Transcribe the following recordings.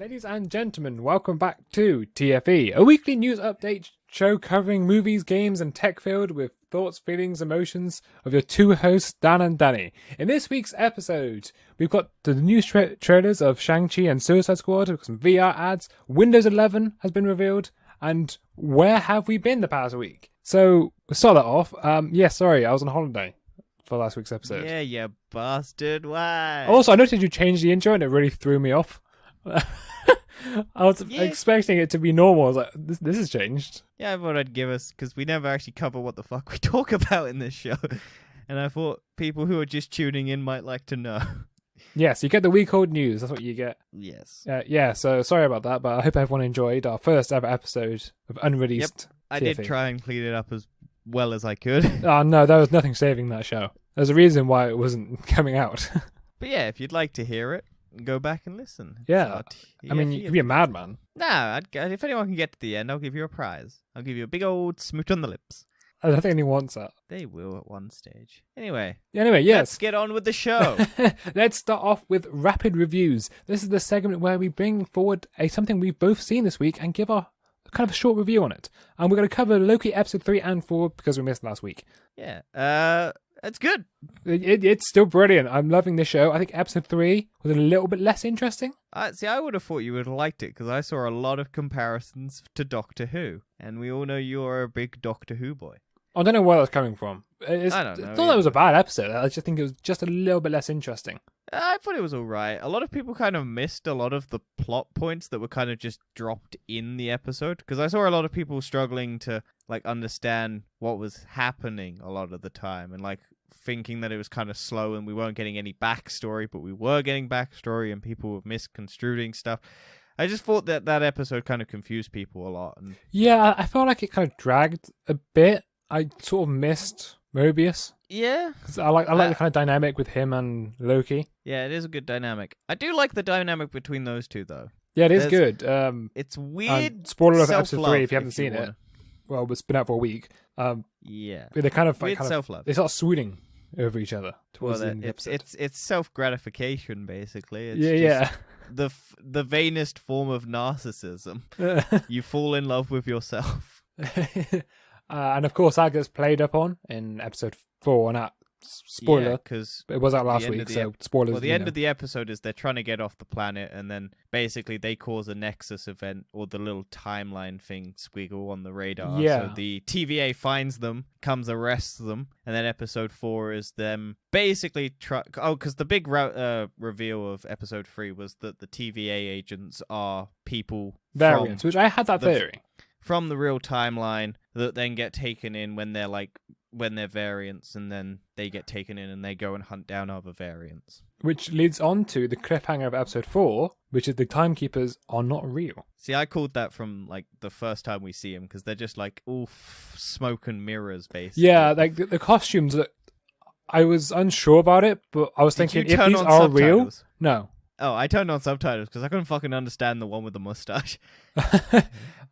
Ladies and gentlemen, welcome back to TFE, a weekly news update show covering movies, games, and tech field with thoughts, feelings, emotions of your two hosts, Dan and Danny. In this week's episode, we've got the new trailers of Shang-Chi and Suicide Squad, we've got some VR ads, Windows 11 has been revealed, and where have we been the past week? So, we'll start that off. I was on holiday for last week's episode. Yeah, you bastard. Why? Also, I noticed you changed the intro and it really threw me off. I was expecting it to be normal. I was like, this has changed. Yeah, I thought I'd give us, because we never actually cover what the fuck we talk about in this show. And I thought people who are just tuning in might like to know. Yes, you get the week-old news. That's what you get. Yes. So sorry about that, but I hope everyone enjoyed our first ever episode of unreleased I TFE. did try and clean it up as well as I could. Oh, no, there was nothing saving that show. There's a reason why it wasn't coming out. But yeah, if you'd like to hear it, go back and listen. Yeah. I mean, you could be a madman. Nah, if anyone can get to the end, I'll give you a prize. I'll give you a big old smooch on the lips. I don't think anyone wants that. They will at one stage. Anyway, yes. Let's get on with the show. Let's start off with rapid reviews. This is the segment where we bring forward something we've both seen this week and give our kind of a short review on it. And we're going to cover Loki episode 3 and 4 because we missed last week. Yeah. It's good. It's still brilliant. I'm loving this show. I think episode 3 was a little bit less interesting. I would have thought you would have liked it because I saw a lot of comparisons to Doctor Who. And we all know you're a big Doctor Who boy. I don't know where that's coming from. I don't know. I thought that was a bad episode. I just think it was just a little bit less interesting. I thought it was alright. A lot of people kind of missed a lot of the plot points that were kind of just dropped in the episode. Because I saw a lot of people struggling to understand what was happening a lot of the time. And thinking that it was kind of slow and we weren't getting any backstory. But we were getting backstory and people were misconstruing stuff. I just thought that episode kind of confused people a lot. And yeah, I felt like it kind of dragged a bit. I sort of missed Mobius. Yeah. Because I like the kind of dynamic with him and Loki. Yeah, it is a good dynamic. I do like the dynamic between those two, though. Yeah, it is good. It's weird. Spoiler alert for episode 3 if you haven't seen it. Well, it's been out for a week. Yeah. They kind of weird self-love. They start swooning over each other towards the end of the episode. It's self-gratification, basically. It's yeah. The vainest form of narcissism. You fall in love with yourself. And of course, that gets played up on in episode 4. And that spoiler, because it was out last week, so spoilers. Well, the end of the episode is they're trying to get off the planet, and then basically they cause a Nexus event or the little timeline thing squiggle on the radar. Yeah. So the TVA finds them, comes arrests them, and then episode 4 is them basically because the big reveal of episode 3 was that the TVA agents are people variants, which I had that theory from the real timeline that then get taken in when they're variants, and then they get taken in and they go and hunt down other variants. Which leads on to the cliffhanger of episode 4, which is the timekeepers are not real. See, I called that from the first time we see them, because they're just smoke and mirrors, basically. Yeah, the costumes, I was unsure about it, but I was thinking, if these are real... No. Oh, I turned on subtitles because I couldn't fucking understand the one with the mustache.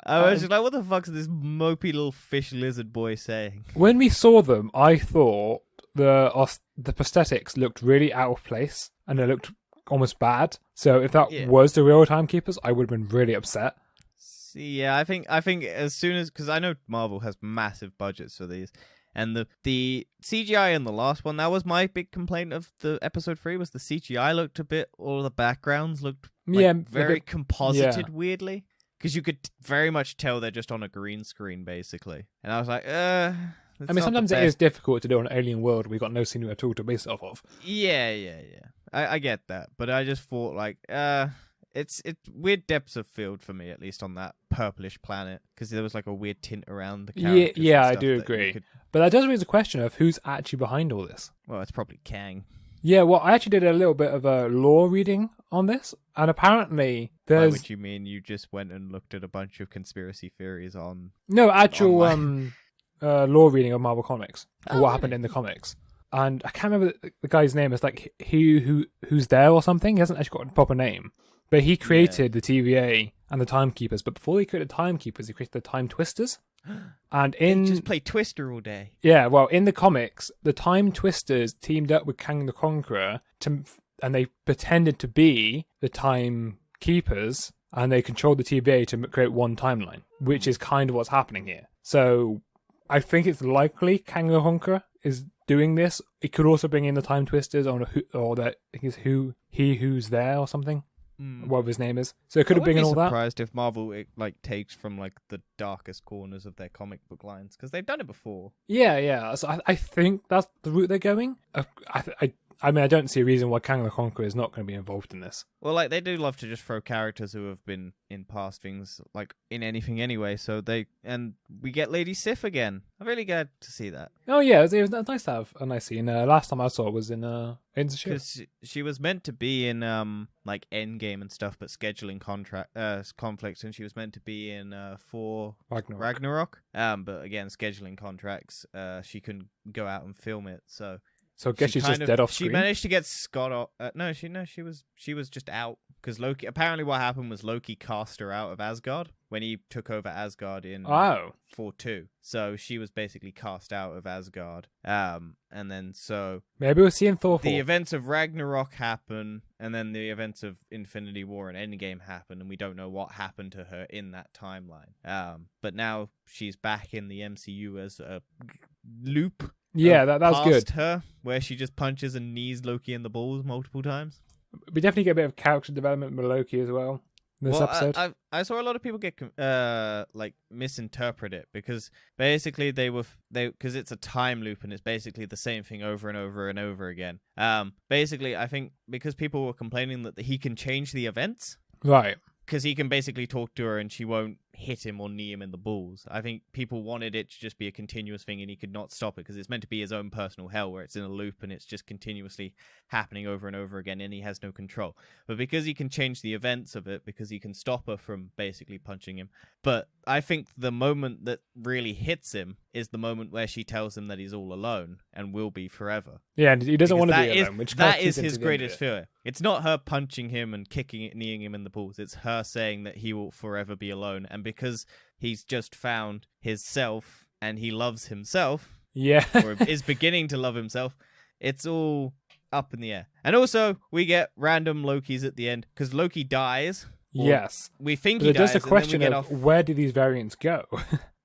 I was just like, what the fuck is this mopey little fish lizard boy saying? When we saw them, I thought the prosthetics looked really out of place and they looked almost bad. So if that was the real timekeepers, I would have been really upset. See, yeah, I think as soon as... Because I know Marvel has massive budgets for these. And the CGI in the last one, that was my big complaint of the episode 3, was the CGI looked a bit... All the backgrounds looked very composited weirdly. Because you could very much tell they're just on a green screen, basically. And I was like, sometimes it is difficult to do on an alien world. We've got no scenery at all to base it off of. Yeah. I get that. But I just thought, it's weird depths of field for me, at least on that purplish planet. Because there was a weird tint around the characters. Yeah, I do agree. But that does raise a question of who's actually behind all this. Well, it's probably Kang. Yeah, well, I actually did a little bit of a lore reading on this, and apparently there's... By which you mean you just went and looked at a bunch of conspiracy theories on... No, actual lore reading of Marvel Comics, or what happened in the comics. And I can't remember the guy's name. It's who's there or something. He hasn't actually got a proper name. But he created the TVA and the Timekeepers. But before he created the Timekeepers, he created the Time Twisters. And they just play Twister all day. Yeah, well, in the comics, the Time Twisters teamed up with Kang the Conqueror and they pretended to be the Timekeepers and they control the TVA to create one timeline, which is kind of what's happening here. So I think it's likely Kang the Conqueror is doing this. It could also bring in the Time Twisters, or that I think it's who's there or something. Whatever his name is. So it could have been all that. I'd be surprised if Marvel takes from the darkest corners of their comic book lines, because they've done it before. Yeah. So I think that's the route they're going. I mean, I don't see a reason why Kang the Conqueror is not going to be involved in this. Well, they do love to just throw characters who have been in past things, in anything anyway. So we get Lady Sif again. I'm really glad to see that. Oh yeah, it was nice to have a nice scene. Last time I saw it was in the show. Because she was meant to be in Endgame and stuff, but scheduling conflicts, and she was meant to be in for Ragnarok. But again, scheduling contracts, she couldn't go out and film it. So I guess she's just dead off screen. She managed to get Scott off. She was just out because Loki. Apparently, what happened was Loki cast her out of Asgard when he took over Asgard in 4-2. So she was basically cast out of Asgard. And then maybe we'll see in Thor 4. The events of Ragnarok happen, and then the events of Infinity War and Endgame happen, and we don't know what happened to her in that timeline. But now she's back in the MCU as a loop. Yeah, that was good. Her, where she just punches and knees Loki in the balls multiple times. We definitely get a bit of character development with Loki as well. This episode. I saw a lot of people get misinterpret it, because basically because it's a time loop and it's basically the same thing over and over and over again. Basically, I think because people were complaining that he can change the events, right? Because he can basically talk to her and she won't hit him or knee him in the balls. I think people wanted it to just be a continuous thing and he could not stop it, because it's meant to be his own personal hell where it's in a loop and it's just continuously happening over and over again and he has no control. But because he can change the events of it, because he can stop her from basically punching him. But I think the moment that really hits him is the moment where she tells him that he's all alone and will be forever. Yeah, and he doesn't want to be alone. That is his greatest fear. It's not her punching him and kneeing him in the balls. It's her saying that he will forever be alone. And because he's just found his self and he loves himself, or is beginning to love himself, it's all up in the air. And also, we get random Lokis at the end, because Loki dies. Yes. We think he dies. There's a question of where do these variants go?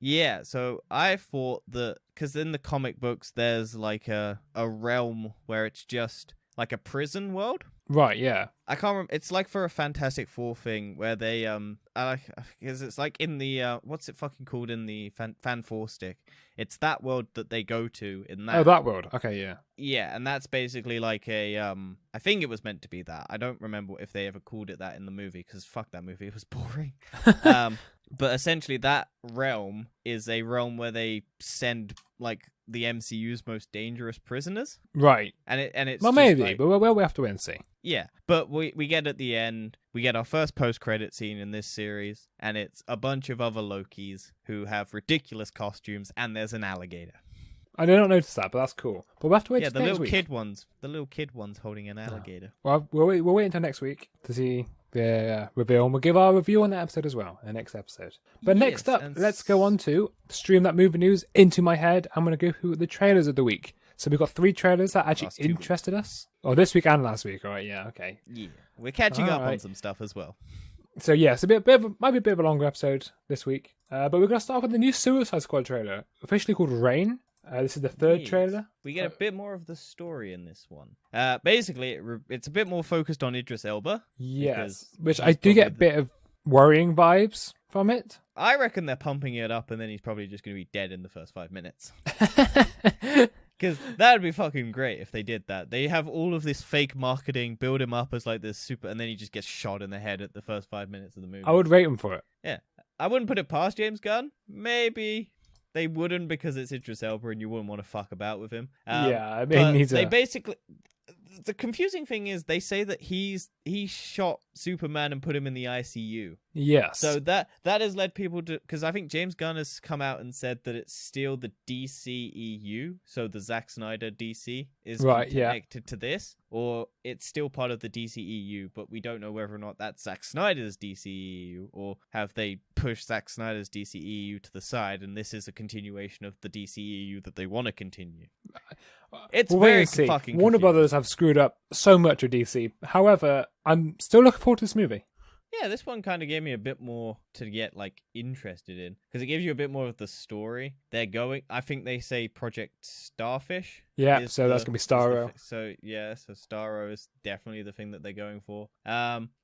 Yeah, so I thought that, because in the comic books, there's a realm where it's just like a prison world. Right, yeah. I can't remember. It's like for a Fantastic Four thing where they, because it's like in the, what's it fucking called in the Fan Four stick? It's that world that they go to in that. Oh, that world. Okay, yeah. Yeah, and that's basically like I think it was meant to be that. I don't remember if they ever called it that in the movie, because fuck that movie, it was boring. But essentially that realm is a realm where they send the MCU's most dangerous prisoners. Right. And it's well, maybe, but we'll have to wait and see. Yeah, but we get at the end, we get our first post-credit scene in this series, and it's a bunch of other Lokis who have ridiculous costumes, and there's an alligator. I did not notice that, but that's cool. But we'll have to wait. Yeah, the little kid ones. The little kid one's holding an alligator. Well, we'll wait until next week to see the reveal, and we'll give our review on that episode as well, the next episode. But next up, let's go on to Stream That Movie News into my head. I'm going to go through the trailers of the week. So we've got 3 trailers that actually interested us. Oh, this week and last week. All right, yeah, okay. Yeah, we're catching up on some stuff as well. So yeah, it's might be a bit of a longer episode this week. But we're going to start off with the new Suicide Squad trailer, officially called Rain. This is the 3rd trailer. We get a bit more of the story in this one. Basically, it's a bit more focused on Idris Elba. Yes, which I do get a bit of worrying vibes from it. I reckon they're pumping it up, and then he's probably just going to be dead in the first 5 minutes. Because that would be fucking great if they did that. They have all of this fake marketing, build him up as this super, and then he just gets shot in the head at the first 5 minutes of the movie. I would rate him for it. Yeah. I wouldn't put it past James Gunn. Maybe. They wouldn't, because it's Idris Elba and you wouldn't want to fuck about with him. Yeah, I mean, they basically... The confusing thing is they say that he shot Superman and put him in the ICU. Yes. So that has led people to... Because I think James Gunn has come out and said that it's still the DCEU. So the Zack Snyder DC is connected to this. Or it's still part of the DCEU, but we don't know whether or not that's Zack Snyder's DCEU, or have they pushed Zack Snyder's DCEU to the side, and this is a continuation of the DCEU that they want to continue. It's very fucking Warner confusing. Brothers have screwed up so much with DC. However, I'm still looking forward to this movie. Yeah, this one kind of gave me a bit more to get like interested in because it gives you a bit more of the story they're going. I think they say Project Starfish. Yeah, so that's gonna be Starro. So Starro is definitely the thing that they're going for.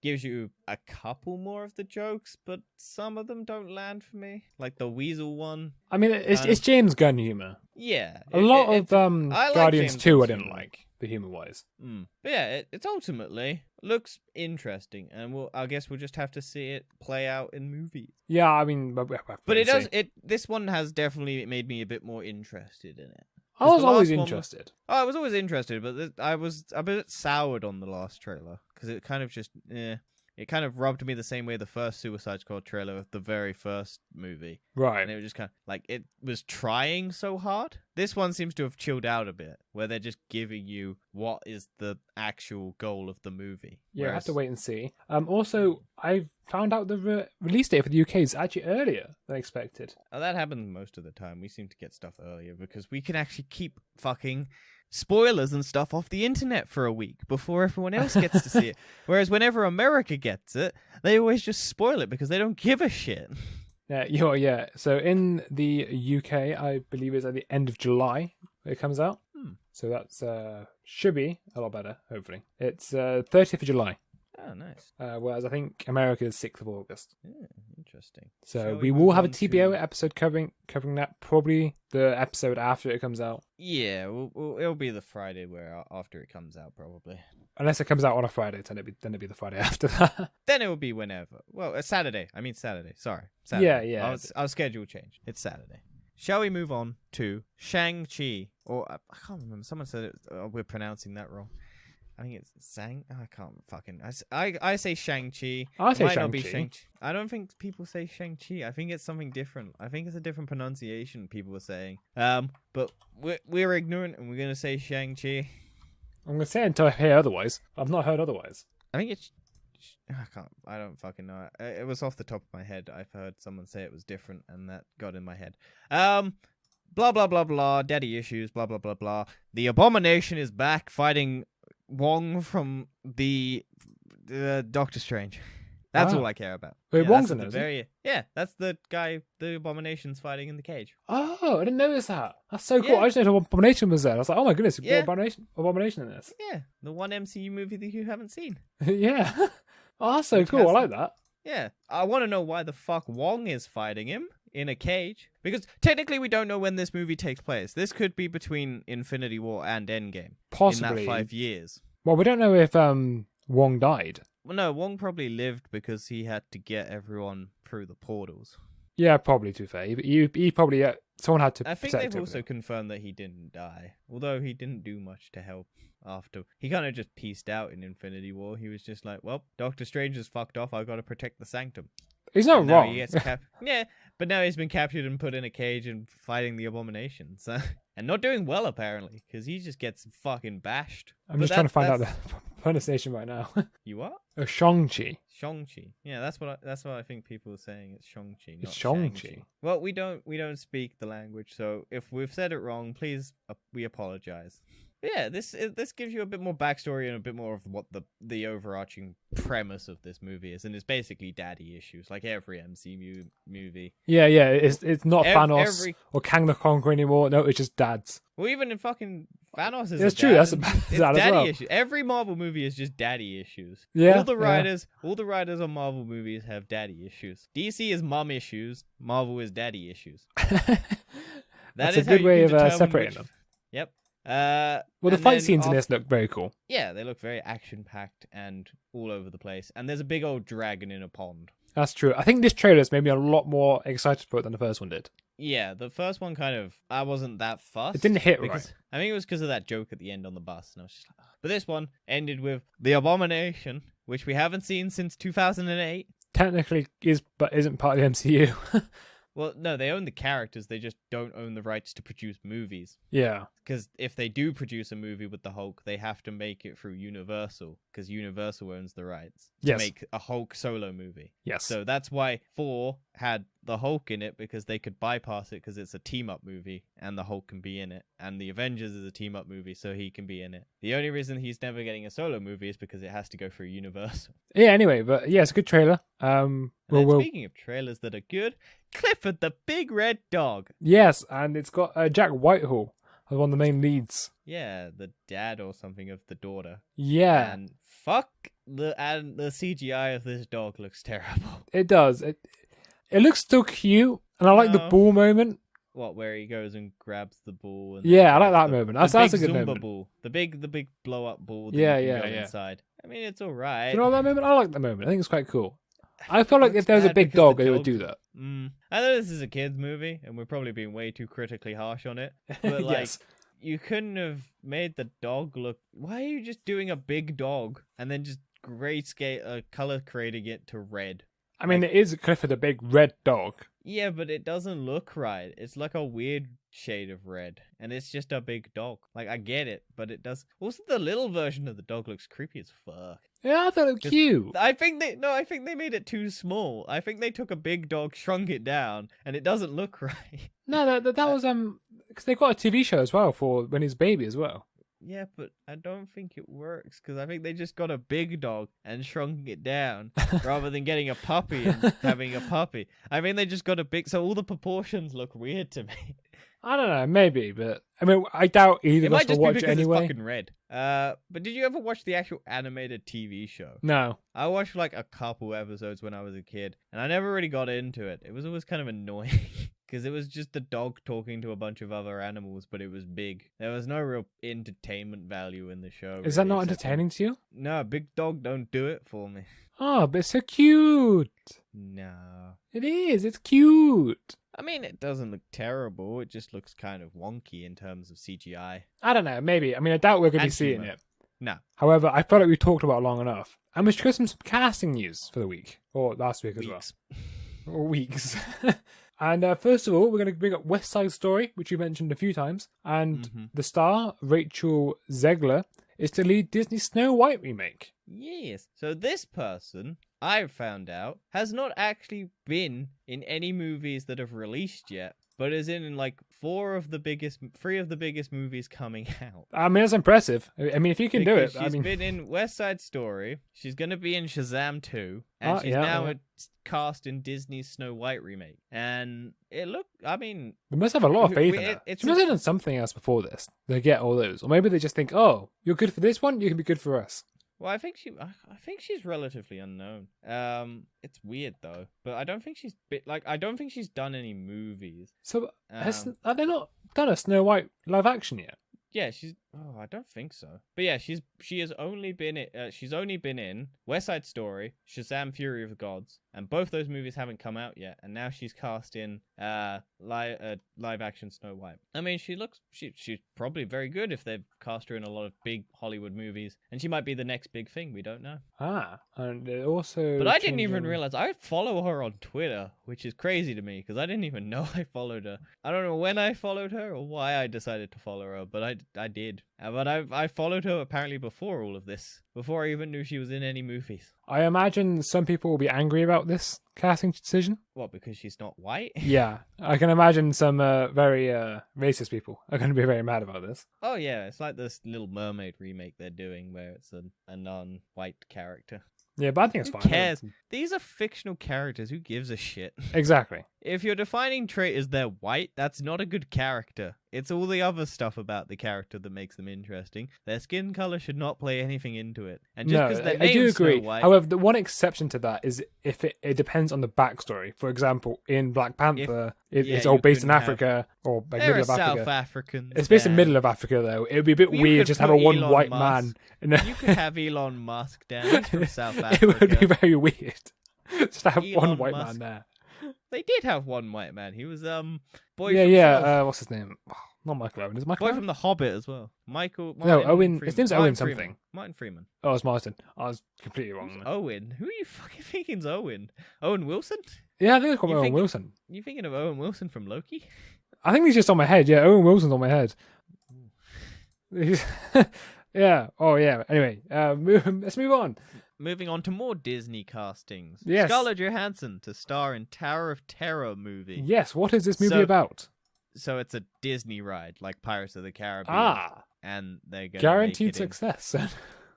Gives you a couple more of the jokes, but some of them don't land for me. Like the Weasel one. I mean, it's James Gunn humor. Yeah, A lot of I like Guardians James 2 I Gunn's didn't humor. like, the humor-wise. But yeah, it's ultimately looks interesting, and I guess we'll just have to see it play out in movies. Yeah, I mean... But it does... This one has definitely made me a bit more interested in it. I was the always last one interested. I was always interested, but I was a bit soured on the last trailer, because it kind of just... It kind of rubbed me the same way the first Suicide Squad trailer of the very first movie. Right. And it was just kind of like, it was trying so hard. This one seems to have chilled out a bit, where they're just giving you what is the actual goal of the movie. Yeah, I have to wait and see. Also, I found out the release date for the UK is actually earlier than expected. That happens most of the time. We seem to get stuff earlier because we can actually keep fucking spoilers and stuff off the internet for a week before everyone else gets to see it. Whereas whenever America gets it, they always just spoil it because they don't give a shit. Yeah. So in the UK, I believe it's at the end of July it comes out. So that's should be a lot better, hopefully. It's 30th of July. Oh, nice. Whereas I think America is 6th of August. Yeah, interesting. So we will have a TBO episode covering that, probably the episode after it comes out. Yeah, it'll be the Friday after it comes out, probably. Unless it comes out on a Friday, then it'll be the Friday after that. Then it will be whenever. Well, Saturday. I mean Saturday. Sorry. Saturday. Yeah. Our schedule changed. It's Saturday. Shall we move on to Shang-Chi? Or I can't remember. Someone said we're pronouncing that wrong. I think it's Sang. I can't fucking. I say Shang-Chi. I say Might Shang-Chi. not be Shang-Chi. I don't think people say Shang-Chi. I think it's something different. I think it's a different pronunciation people are saying. But we're ignorant and we're gonna say Shang-Chi. I'm gonna say it until I hear otherwise. I've not heard otherwise. I think it's. I don't fucking know. It was off the top of my head. I've heard someone say it was different, and that got in my head. Blah blah blah blah. Daddy issues. Blah blah blah blah. The Abomination is back fighting Wong from the Doctor Strange. That's all I care about. Wait, Wong's in it? Yeah, that's the guy the Abomination's fighting in the cage. Oh, I didn't notice that. That's so cool. Yeah. I just know Abomination was there. I was like, oh my goodness, Yeah. Abomination in this. Yeah, the one MCU movie that you haven't seen. Yeah. Oh, that's so Which cool. has- I like that. Yeah, I want to know why the fuck Wong is fighting him in a cage. Because technically we don't know when this movie takes place. This could be between Infinity War and Endgame. Possibly. In that 5 years. Well, we don't know if Wong died. Well, no, Wong probably lived because he had to get everyone through the portals. Yeah, probably, to be fair. He probably... someone had to I think protect they've him. also confirmed that he didn't die. Although he didn't do much to help after. He kind of just pieced out in Infinity War. He was just like, well, Doctor Strange is fucked off. I've got to protect the Sanctum. He's not And now wrong. he gets yeah, but now he's been captured and put in a cage and fighting the Abomination. So, and not doing well, apparently, because he just gets fucking bashed. I'm just trying to find out the pronunciation right now. You are? Oh, Shang-Chi. Shang-Chi. Yeah, that's what I think people are saying. It's Shang-Chi, not It's Shang-Chi. Shang-Chi. Well, we don't speak the language, so if we've said it wrong, please we apologize. But yeah, this gives you a bit more backstory and a bit more of what the overarching premise of this movie is, and it's basically daddy issues, like every MCU movie. Yeah. It's not Thanos every- or Kang the Conqueror anymore. No, it's just dads. Well, even in fucking Thanos is That's a true, dad, that's and a it's dad as daddy well. issues. Every Marvel movie is just daddy issues. Yeah, all the writers on Marvel movies have daddy issues. DC is mom issues. Marvel is daddy issues. That's is a how good you way can of determine separating which- them. Yep. Well, the and fight then scenes in this look very cool. Yeah, they look very action-packed and all over the place. And there's a big old dragon in a pond. That's true. I think this trailer's made me a lot more excited for it than the first one did. Yeah, the first one I wasn't that fussed. It didn't hit because, right. I think it was because of that joke at the end on the bus. And I was just like, oh. But this one ended with The Abomination, which we haven't seen since 2008. Technically but isn't part of the MCU. Well, no, they own the characters. They just don't own the rights to produce movies. Yeah. Because if they do produce a movie with the Hulk, they have to make it through Universal, because Universal owns the rights to Yes. make a Hulk solo movie. Yes. So that's why Thor had the Hulk in it, because they could bypass it because it's a team-up movie and the Hulk can be in it. And the Avengers is a team-up movie, so he can be in it. The only reason he's never getting a solo movie is because it has to go through Universal. Yeah, anyway, but yeah, it's a good trailer. Speaking of trailers that are good, Clifford the Big Red Dog. Yes, and it's got Jack Whitehall as one of the main leads. Yeah, the dad or something of the daughter. Yeah. And the CGI of this dog looks terrible. It does. It looks still cute, and I like the ball moment. What, where he goes and grabs the ball? And yeah, I like that moment. That's a good Zumba moment. Ball. The big blow up ball that Yeah, you can yeah, go yeah. inside. I mean, it's alright. You know that moment? I like that moment. I think it's quite cool. I feel like if there was a big dog, they would do that. I know this is a kid's movie, and we're probably being way too critically harsh on it. But like, Yes. you couldn't have made the dog look. Why are you just doing a big dog and then just grayscale color grading it to red? I mean, it is Clifford the Big Red Dog. Yeah, but it doesn't look right. It's like a weird shade of red, and it's just a big dog. Like, I get it, but it does. Also, the little version of the dog looks creepy as fuck. Yeah, I thought it was cute. I think they made it too small. I think they took a big dog, shrunk it down, and it doesn't look right. No, that was because they got a TV show as well for when he's a baby as well. Yeah, but I don't think it works, because I think they just got a big dog and shrunk it down rather than getting a puppy and having a puppy. I mean, they just got a big, so all the proportions look weird to me. I don't know, maybe, but I mean, I doubt either of us will watch it It's anyway. fucking red. But did you ever watch the actual animated TV show? No. I watched like a couple episodes when I was a kid, and I never really got into it. It was always kind of annoying. Because it was just a dog talking to a bunch of other animals, but it was big. There was no real entertainment value in the show. Is that really, not except entertaining to you? No, big dog don't do it for me. Oh, but it's so cute. No. It is. It's cute. I mean, it doesn't look terrible. It just looks kind of wonky in terms of CGI. I don't know. Maybe. I mean, I doubt we're going to be And seeing humor. it. No. However, I feel like we talked about it long enough. And we should get some casting news for the week. Or last week as Weeks. well. Or weeks. And first of all, we're going to bring up West Side Story, which you mentioned a few times. And the star, Rachel Zegler, is to lead Disney's Snow White remake. Yes. So this person, I've found out, has not actually been in any movies that have released yet, but is in like three of the biggest movies coming out. I mean, that's impressive. I mean, if you can do it. She's been in West Side Story. She's going to be in Shazam 2. And she's cast in Disney's Snow White remake. And it looked, I mean... They must have a lot of faith in her. She must have done something else before this. They get all those. Or maybe they just think, oh, you're good for this one, you can be good for us. Well, I think she's relatively unknown. It's weird though, but I don't think she's done any movies. So have they not done a Snow White live action yet? Yeah, I don't think so. But yeah, she's only been in West Side Story, Shazam: Fury of the Gods, and both those movies haven't come out yet. And now she's cast in live action Snow White. I mean, she's probably very good if they've cast her in a lot of big Hollywood movies, and she might be the next big thing. We don't know. And also. But I didn't even realize I follow her on Twitter, which is crazy to me because I didn't even know I followed her. I don't know when I followed her or why I decided to follow her, but I did. But I followed her apparently before all of this, before I even knew she was in any movies. I imagine some people will be angry about this casting decision. What, because she's not white? Yeah, I can imagine some very racist people are going to be very mad about this. Oh yeah, it's like this Little Mermaid remake they're doing where it's a non-white character. Yeah, but I think it's fine. Who cares? These are fictional characters. Who gives a shit? Exactly. If your defining trait is they're white, that's not a good character. It's all the other stuff about the character that makes them interesting. Their skin color should not play anything into it. And just because I do agree. However, the one exception to that is if it depends on the backstory. For example, in Black Panther, it's all based in Africa or like middle of Africa. South Africans. It's based in middle of Africa though. It would be a bit weird just have a one white man. You could have Elon Musk down. He's from South Africa. It would be very weird just to have one white Musk. man there. They did have one white man. He was boy. What's his name? Not Michael Owen. Is it Michael boy Owen? from The Hobbit as well. Martin Owen. Freeman. His name's Owen something. Martin Freeman. Oh, it's Martin. I was completely wrong. Owen. Who are you fucking thinking's Owen? Owen Wilson? Yeah, I think it's called You Owen think- Wilson. You thinking of Owen Wilson from Loki? I think he's just on my head. Yeah, Owen Wilson's on my head. Yeah. Oh, yeah. Anyway, let's move on. Moving on to more Disney castings. Yes. Scarlett Johansson to star in Tower of Terror movie. Yes. What is this movie So- about? So it's a Disney ride, like Pirates of the Caribbean. Ah, And they're going guaranteed to make it success.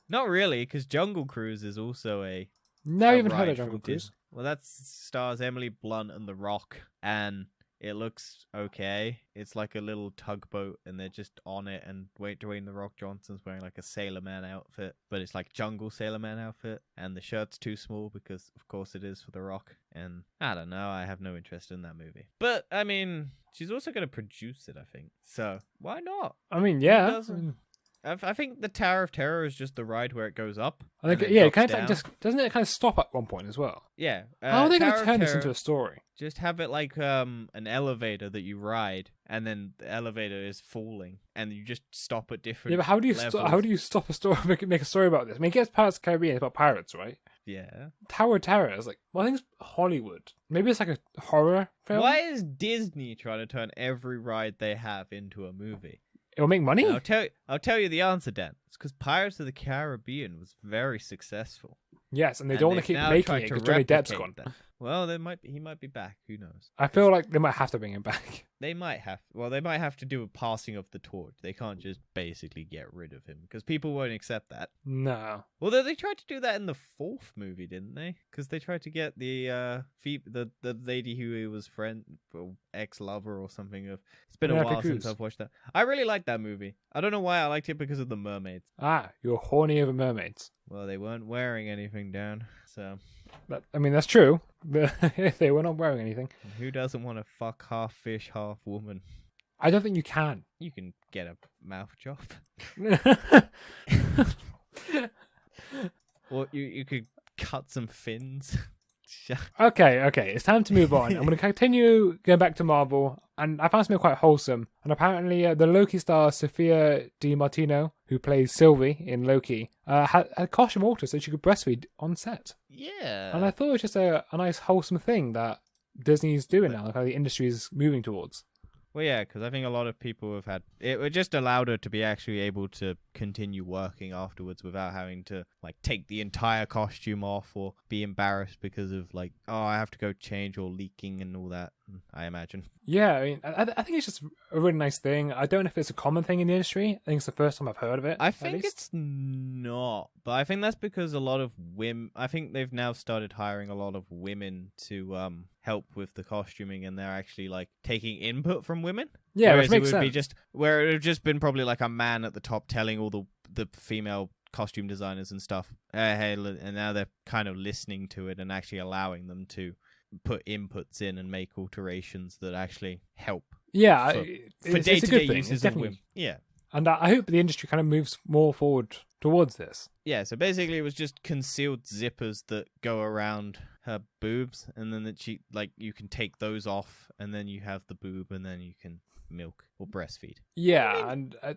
Not really, because Jungle Cruise is also a Never a even heard ride of Jungle from Cruise. Disney. Well, that stars Emily Blunt and The Rock, and it looks okay. It's like a little tugboat, and they're just on it. And Dwayne The Rock Johnson's wearing like a Sailor Man outfit, but it's like jungle Sailor Man outfit, and the shirt's too small because, of course, it is for The Rock. And I don't know. I have no interest in that movie. But I mean, she's also going to produce it, I think. So why not? I mean, yeah. doesn't? I think the Tower of Terror is just the ride where it goes up. I think, and then yeah, it drops kind of like down. just doesn't it kind of stop at one point as well? Yeah. How are they going Tower to of turn this Terror, into a story? Just have it like an elevator that you ride, and then the elevator is falling, and you just stop at different. Yeah, but how do you levels. how do you stop a story? Make a story about this. I mean, it gets Pirates of the Caribbean. It's about pirates, right? Yeah. Tower of Terror is like, well, I think it's Hollywood. Maybe it's like a horror film. Why is Disney trying to turn every ride they have into a movie? It'll make money. And I'll tell you the answer, Dan. It's because Pirates of the Caribbean was very successful. Yes, and they don't want to they've keep now making tried it to because Johnny Depp's replicate gone. that. Well, he might be back. Who knows? I feel like they might have to bring him back. They might have. Well, they might have to do a passing of the torch. They can't just basically get rid of him because people won't accept that. No. Although they tried to do that in the fourth movie, didn't they? Because they tried to get the lady who he was ex-lover or something of. It's been a Penelope while since Cruz. I've watched that. I really liked that movie. I don't know why I liked it because of the mermaids. Ah, you're horny over mermaids. Well, they weren't wearing anything down, so I mean, that's true. But if they were not wearing anything, who doesn't want to fuck half fish, half woman? I don't think you can. You can get a mouth job. Or you could cut some fins. Okay, it's time to move on. I'm going to continue going back to Marvel, and I found something quite wholesome. And apparently, the Loki star Sophia Di Martino, who plays Sylvie in Loki, had a costume altered so she could breastfeed on set. Yeah. And I thought it was just a nice wholesome thing that Disney's doing now, like how the industry is moving towards. Well, yeah, because I think a lot of people have had it just allowed her to be actually able to continue working afterwards without having to like take the entire costume off or be embarrassed because of like, oh, I have to go change or leaking and all that. I imagine. Yeah, I mean, I think it's just a really nice thing. I don't know if it's a common thing in the industry. I think it's the first time I've heard of it. I at think least. it's not, but I think that's because a lot of women. I think they've now started hiring a lot of women to help with the costuming, and they're actually like taking input from women. Yeah, Whereas which makes it would sense. be just where it would have just been probably like a man at the top telling all the female costume designers and stuff. Hey, and now they're kind of listening to it and actually allowing them to put inputs in and make alterations that actually help Yeah, for it's a day-to-day good thing. uses It's of definitely, women. Yeah. and I hope the industry kind of moves more forward towards this. Yeah, so basically it was just concealed zippers that go around her boobs, and then that she like you can take those off, and then you have the boob, and then you can milk or breastfeed. Yeah, and I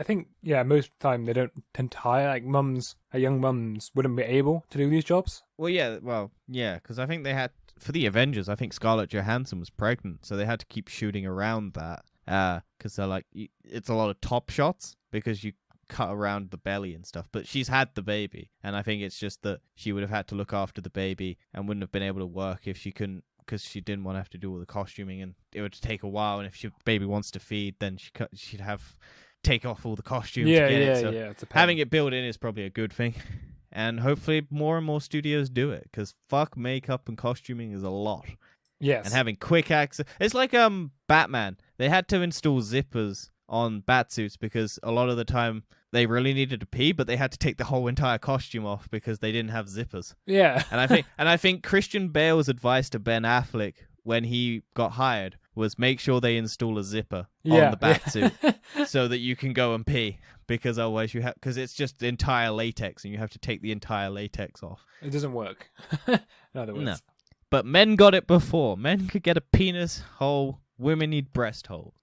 think most of the time they don't tend to hire like young mums wouldn't be able to do these jobs. Well, yeah, because I think they had for the Avengers. I think Scarlett Johansson was pregnant, so they had to keep shooting around that. Because they're like it's a lot of top shots because you cut around the belly and stuff. But she's had the baby, and I think it's just that she would have had to look after the baby and wouldn't have been able to work if she couldn't. Because she didn't want to have to do all the costuming, and it would take a while. And if she baby wants to feed, then she'd have take off all the costumes. Yeah, to get it. So it's a pain. having it built in is probably a good thing, and hopefully more and more studios do it. Because fuck, makeup and costuming is a lot, yes, and having quick access. It's like Batman. They had to install zippers on batsuits because a lot of the time they really needed to pee, but they had to take the whole entire costume off because they didn't have zippers. yeah, And I think Christian Bale's advice to Ben Affleck when he got hired was make sure they install a zipper on the batsuit so that you can go and pee, because otherwise because it's just entire latex and you have to take the entire latex off. It doesn't work. In other words, No. But men got it before. Men could get a penis hole. Women need breast hole.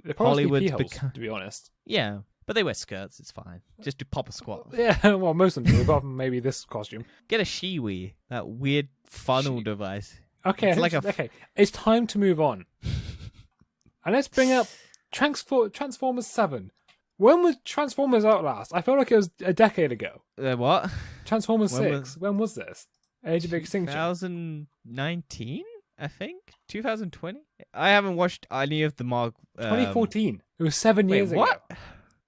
They're probably Hollywood's pee holes, become- to be honest. Yeah, but they wear skirts. It's fine. Just do pop a squat. Yeah, well, most of them do, apart from maybe this costume. Get a shiwi, that weird funnel device. Okay, It's like okay. It's time to move on. And let's bring up Transformers 7. When was Transformers out last? I feel like it was a decade ago. What? Transformers When 6. When was this? Age of Extinction. 2019, I think. 2020. I haven't watched any of the Mark. 2014. It was 7 years what? ago.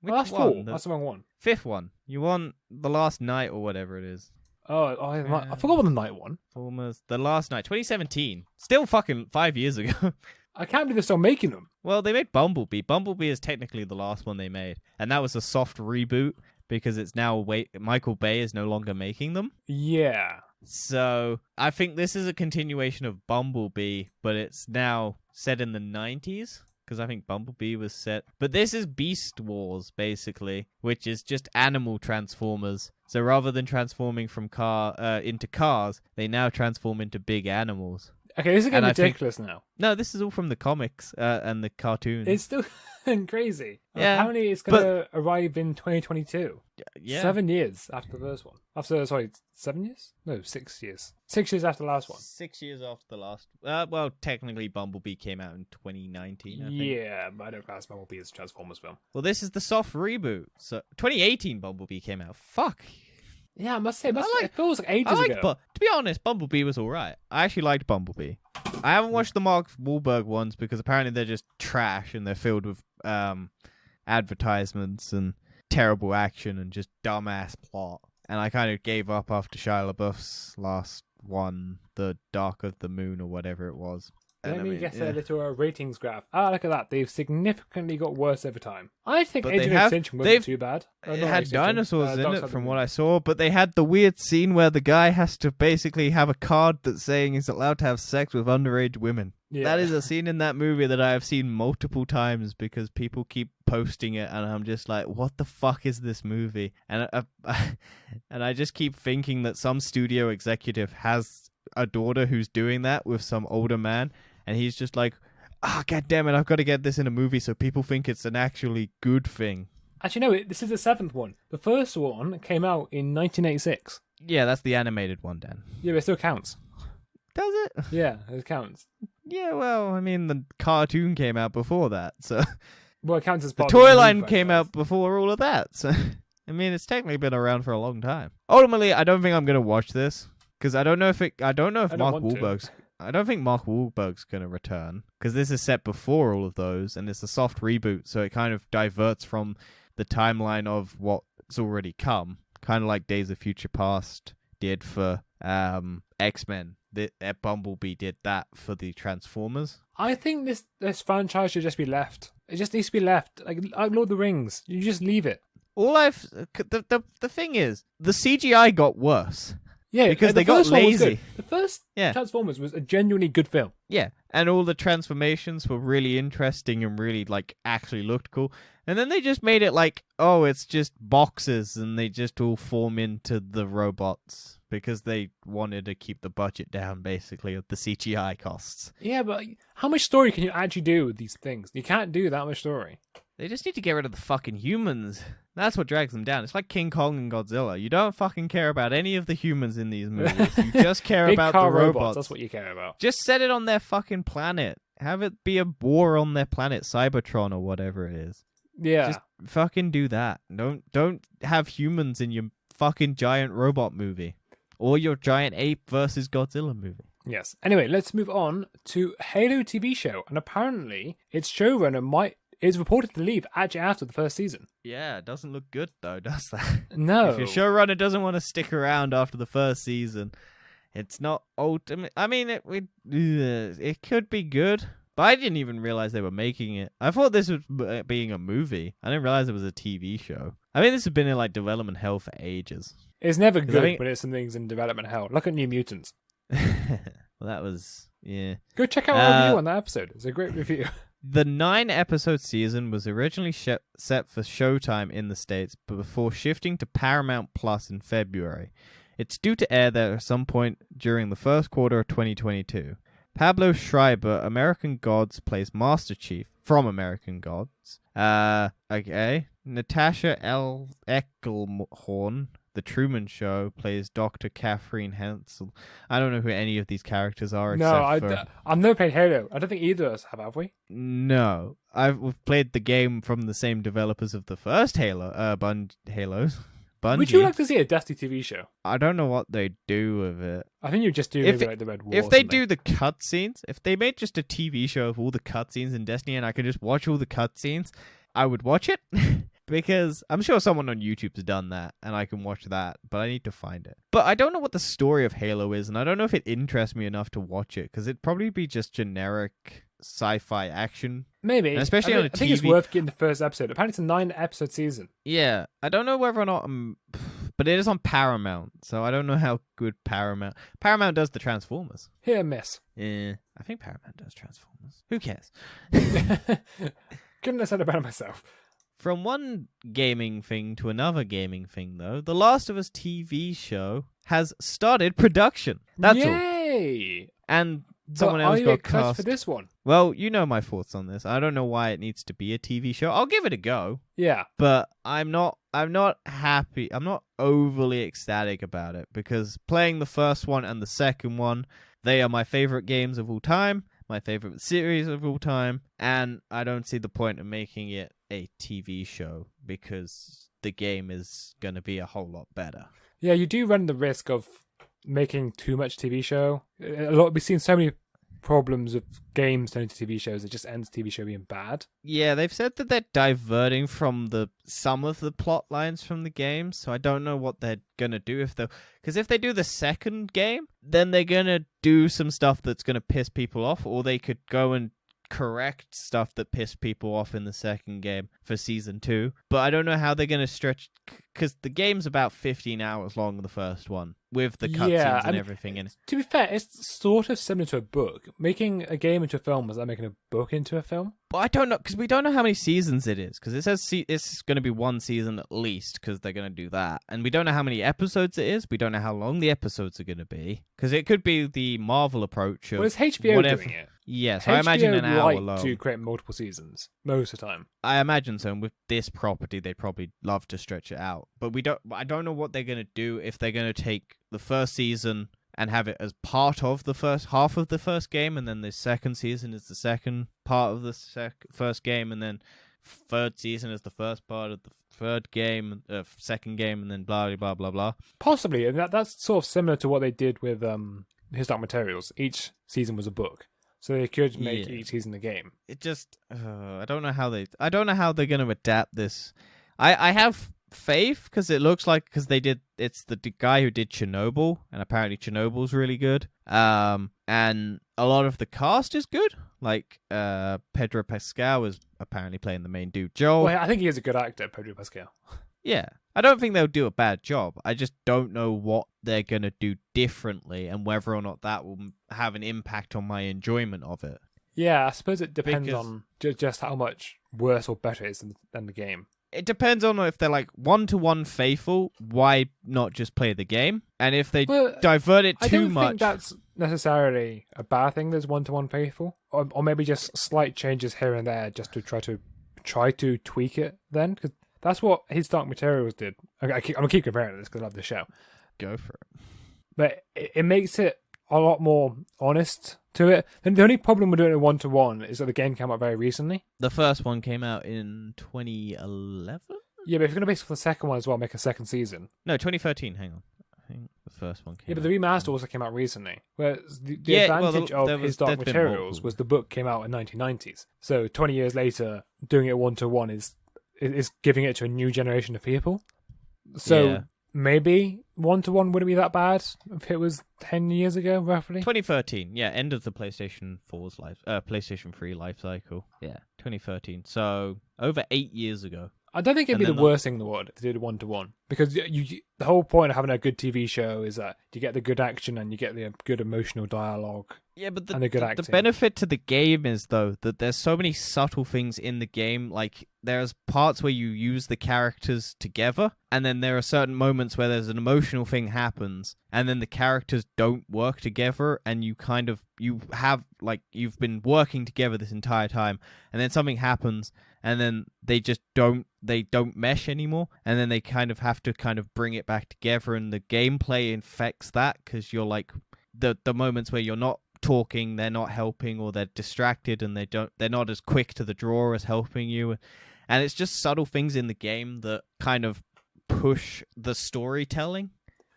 Which Well, that's one? four. That's the wrong one. Fifth one. You want The Last Night or whatever it is. I forgot what the night one. Transformers The Last Night, 2017. Still fucking 5 years ago. I can't believe they're still making them. Well, they made Bumblebee. Bumblebee is technically the last one they made, and that was a soft reboot because it's now Michael Bay is no longer making them. Yeah. So I think this is a continuation of Bumblebee, but it's now set in the 90s. Because I think Bumblebee was set. But this is Beast Wars, basically, which is just animal transformers. So rather than transforming from into cars, they now transform into big animals. Okay, this is getting ridiculous now. No, this is all from the comics and the cartoons. It's still crazy. Yeah, apparently it's going to arrive in 2022. Yeah. 7 years after the first one. 7 years? No, 6 years. 6 years after the last one. 6 years after the last. Well, technically, Bumblebee came out in 2019. I think. Yeah, but I don't class Bumblebee as a Transformers film. Well, this is the soft reboot. So 2018, Bumblebee came out. Fuck. Yeah, I must say, it feels like ages ago. But to be honest, Bumblebee was alright. I actually liked Bumblebee. I haven't watched the Mark Wahlberg ones because apparently they're just trash and they're filled with advertisements and terrible action and just dumbass plot. And I kind of gave up after Shia LaBeouf's last one, The Dark of the Moon or whatever it was. Let me get a little ratings graph. Look at that. They've significantly got worse over time. I think Age of Extinction wasn't too bad. It had dinosaurs in it from what I saw, but they had the weird scene where the guy has to basically have a card that's saying he's allowed to have sex with underage women. Yeah. That is a scene in that movie that I have seen multiple times because people keep posting it and I'm just like, what the fuck is this movie? And I just keep thinking that some studio executive has a daughter who's doing that with some older man. And he's just like, god damn it, I've got to get this in a movie so people think it's an actually good thing. Actually, no, this is the 7th one. The first one came out in 1986. Yeah, that's the animated one, Dan. Yeah, but it still counts. Does it? Yeah, it counts. Yeah, well, I mean, the cartoon came out before that, so... Well, it counts as part the toy line came out before all of that, so... I mean, it's technically been around for a long time. Ultimately, I don't think I'm going to watch this, because I don't know if Mark Wahlberg's... I don't think Mark Wahlberg's going to return, because this is set before all of those, and it's a soft reboot, so it kind of diverts from the timeline of what's already come, kind of like Days of Future Past did for X-Men. Bumblebee did that for the Transformers. I think this franchise should just be left. It just needs to be left. Like Lord of the Rings, you just leave it. The thing is, the CGI got worse. Yeah, because they got lazy. The first Transformers was a genuinely good film. Yeah, and all the transformations were really interesting and really actually looked cool. And then they just made it it's just boxes and they just all form into the robots because they wanted to keep the budget down, basically, of the CGI costs. Yeah, but how much story can you actually do with these things? You can't do that much story. They just need to get rid of the fucking humans. That's what drags them down. It's like King Kong and Godzilla. You don't fucking care about any of the humans in these movies. You just care about the robots. That's what you care about. Just set it on their fucking planet. Have it be a war on their planet, Cybertron or whatever it is. Yeah. Just fucking do that. Don't have humans in your fucking giant robot movie. Or your giant ape versus Godzilla movie. Yes. Anyway, let's move on to Halo TV show. And apparently, its showrunner is reported to leave actually after the first season. Yeah, it doesn't look good though, does that? No. If your showrunner doesn't want to stick around after the first season, it's not ultimate. I mean, it could be good, but I didn't even realize they were making it. I thought this was being a movie. I didn't realize it was a TV show. I mean, this has been in development hell for ages. It's never good, but it's some things in development hell. Look at New Mutants. Well, that was Go check out our review on that episode. It's a great review. The 9-episode season was originally set for Showtime in the States, but before shifting to Paramount Plus in February. It's due to air there at some point during the first quarter of 2022. Pablo Schreiber, American Gods, plays Master Chief from American Gods. Natasha L. Eckelhorn The Truman Show plays Dr. Catherine Hansel. I don't know who any of these characters are. No, Except I've never played Halo. I don't think either of us have we? No, we've played the game from the same developers of the first Halo, Halos. Bungie. Would you like to see a Destiny TV show? I don't know what they do with it. I think you just do maybe like the Red War. If they do the cutscenes, if they made just a TV show of all the cutscenes in Destiny and I could just watch all the cutscenes, I would watch it. Because I'm sure someone on YouTube's done that, and I can watch that, but I need to find it. But I don't know what the story of Halo is, and I don't know if it interests me enough to watch it, because it'd probably be just generic sci-fi action. Maybe. And especially on a TV. I think it's worth getting the first episode. Apparently it's a 9-episode season. Yeah. I don't know whether or not... but it is on Paramount, so I don't know how good Paramount... Paramount does the Transformers. Hit or miss. Yeah. I think Paramount does Transformers. Who cares? Couldn't have said it better myself. From one gaming thing to another gaming thing, though, The Last of Us TV show has started production. That's all. Yay! And someone but else got got cast cast for this one. Well, you know my thoughts on this. I don't know why it needs to be a TV show. I'll give it a go. Yeah. But I'm not happy. I'm not overly ecstatic about it because playing the first one and the second one, they are my favorite games of all time, my favorite series of all time, and I don't see the point of making it a TV show because the game is going to be a whole lot better. Yeah, you do run the risk of making too much TV show. We've seen so many problems with games turning to TV shows. It just ends TV show being bad. Yeah, they've said that they're diverting from some of the plot lines from the game, so I don't know what they're gonna do because if they do the second game, then they're gonna do some stuff that's gonna piss people off, or they could go and correct stuff that pissed people off in the second game for season 2. But I don't know how they're gonna stretch because the game's about 15 hours long, the first one, with the cutscenes and everything in it. To be fair, it's sort of similar to a book. Making a game into a film is like making a book into a film. But I don't know, because we don't know how many seasons it is, because it says it's going to be one season at least, because they're going to do that. And we don't know how many episodes it is. We don't know how long the episodes are going to be, because it could be the Marvel approach of well, it's HBO doing it. Yes, I imagine an hour long. To create multiple seasons most of the time. I imagine so. And with this property, they'd probably love to stretch it out. But I don't know what they're going to do if they're going to take the first season and have it as part of the first half of the first game, and then the second season is the second part of the first game, and then third season is the first part of the third game, second game, and then blah, blah, blah, blah. Possibly, and that's sort of similar to what they did with His Dark Materials. Each season was a book. So they could make each season a game. It just, I don't know how they're going to adapt this. I have faith because it looks like it's the guy who did Chernobyl, and apparently Chernobyl's really good. And a lot of the cast is good. Like Pedro Pascal is apparently playing the main dude, Joel. Well, I think he is a good actor, Pedro Pascal. Yeah. I don't think they'll do a bad job. I just don't know what they're going to do differently and whether or not that will have an impact on my enjoyment of it. Yeah, I suppose it depends on just how much worse or better it is than the game. It depends on if they're like one-to-one faithful, why not just play the game? And if they divert it too much... I don't think that's necessarily a bad thing, there's one-to-one faithful. Or maybe just slight changes here and there just to try to tweak it then, because that's what His Dark Materials did. I'm going to keep comparing this because I love the show. Go for it. But it makes it a lot more honest to it. And the only problem with doing it one-to-one is that the game came out very recently. The first one came out in 2011? Yeah, but if you're going to base it off the second one as well, make a second season. No, 2013, hang on. I think the first one came out. Yeah, but the remaster also came out recently. Whereas the advantage of His Dark Materials was the book came out in 1990s. So 20 years later, doing it one-to-one is giving it to a new generation of people. So maybe one-to-one wouldn't be that bad if it was 10 years ago, roughly. 2013, yeah, end of the PlayStation 4's PlayStation 3 life cycle. Yeah, 2013. So over 8 years ago. I don't think it'd be the worst thing in the world if they did one-to-one. Because the whole point of having a good TV show is that you get the good action and you get the good emotional dialogue. Yeah, but the benefit to the game is, though, that there's so many subtle things in the game. Like, there's parts where you use the characters together, and then there are certain moments where there's an emotional thing happens, and then the characters don't work together, and you've been working together this entire time, and then something happens, and then they just don't mesh anymore, and then they kind of have to kind of bring it back together, and the gameplay infects that because you're like the moments where you're not talking, they're not helping, or they're distracted, and they're not as quick to the draw as helping you, and it's just subtle things in the game that kind of push the storytelling.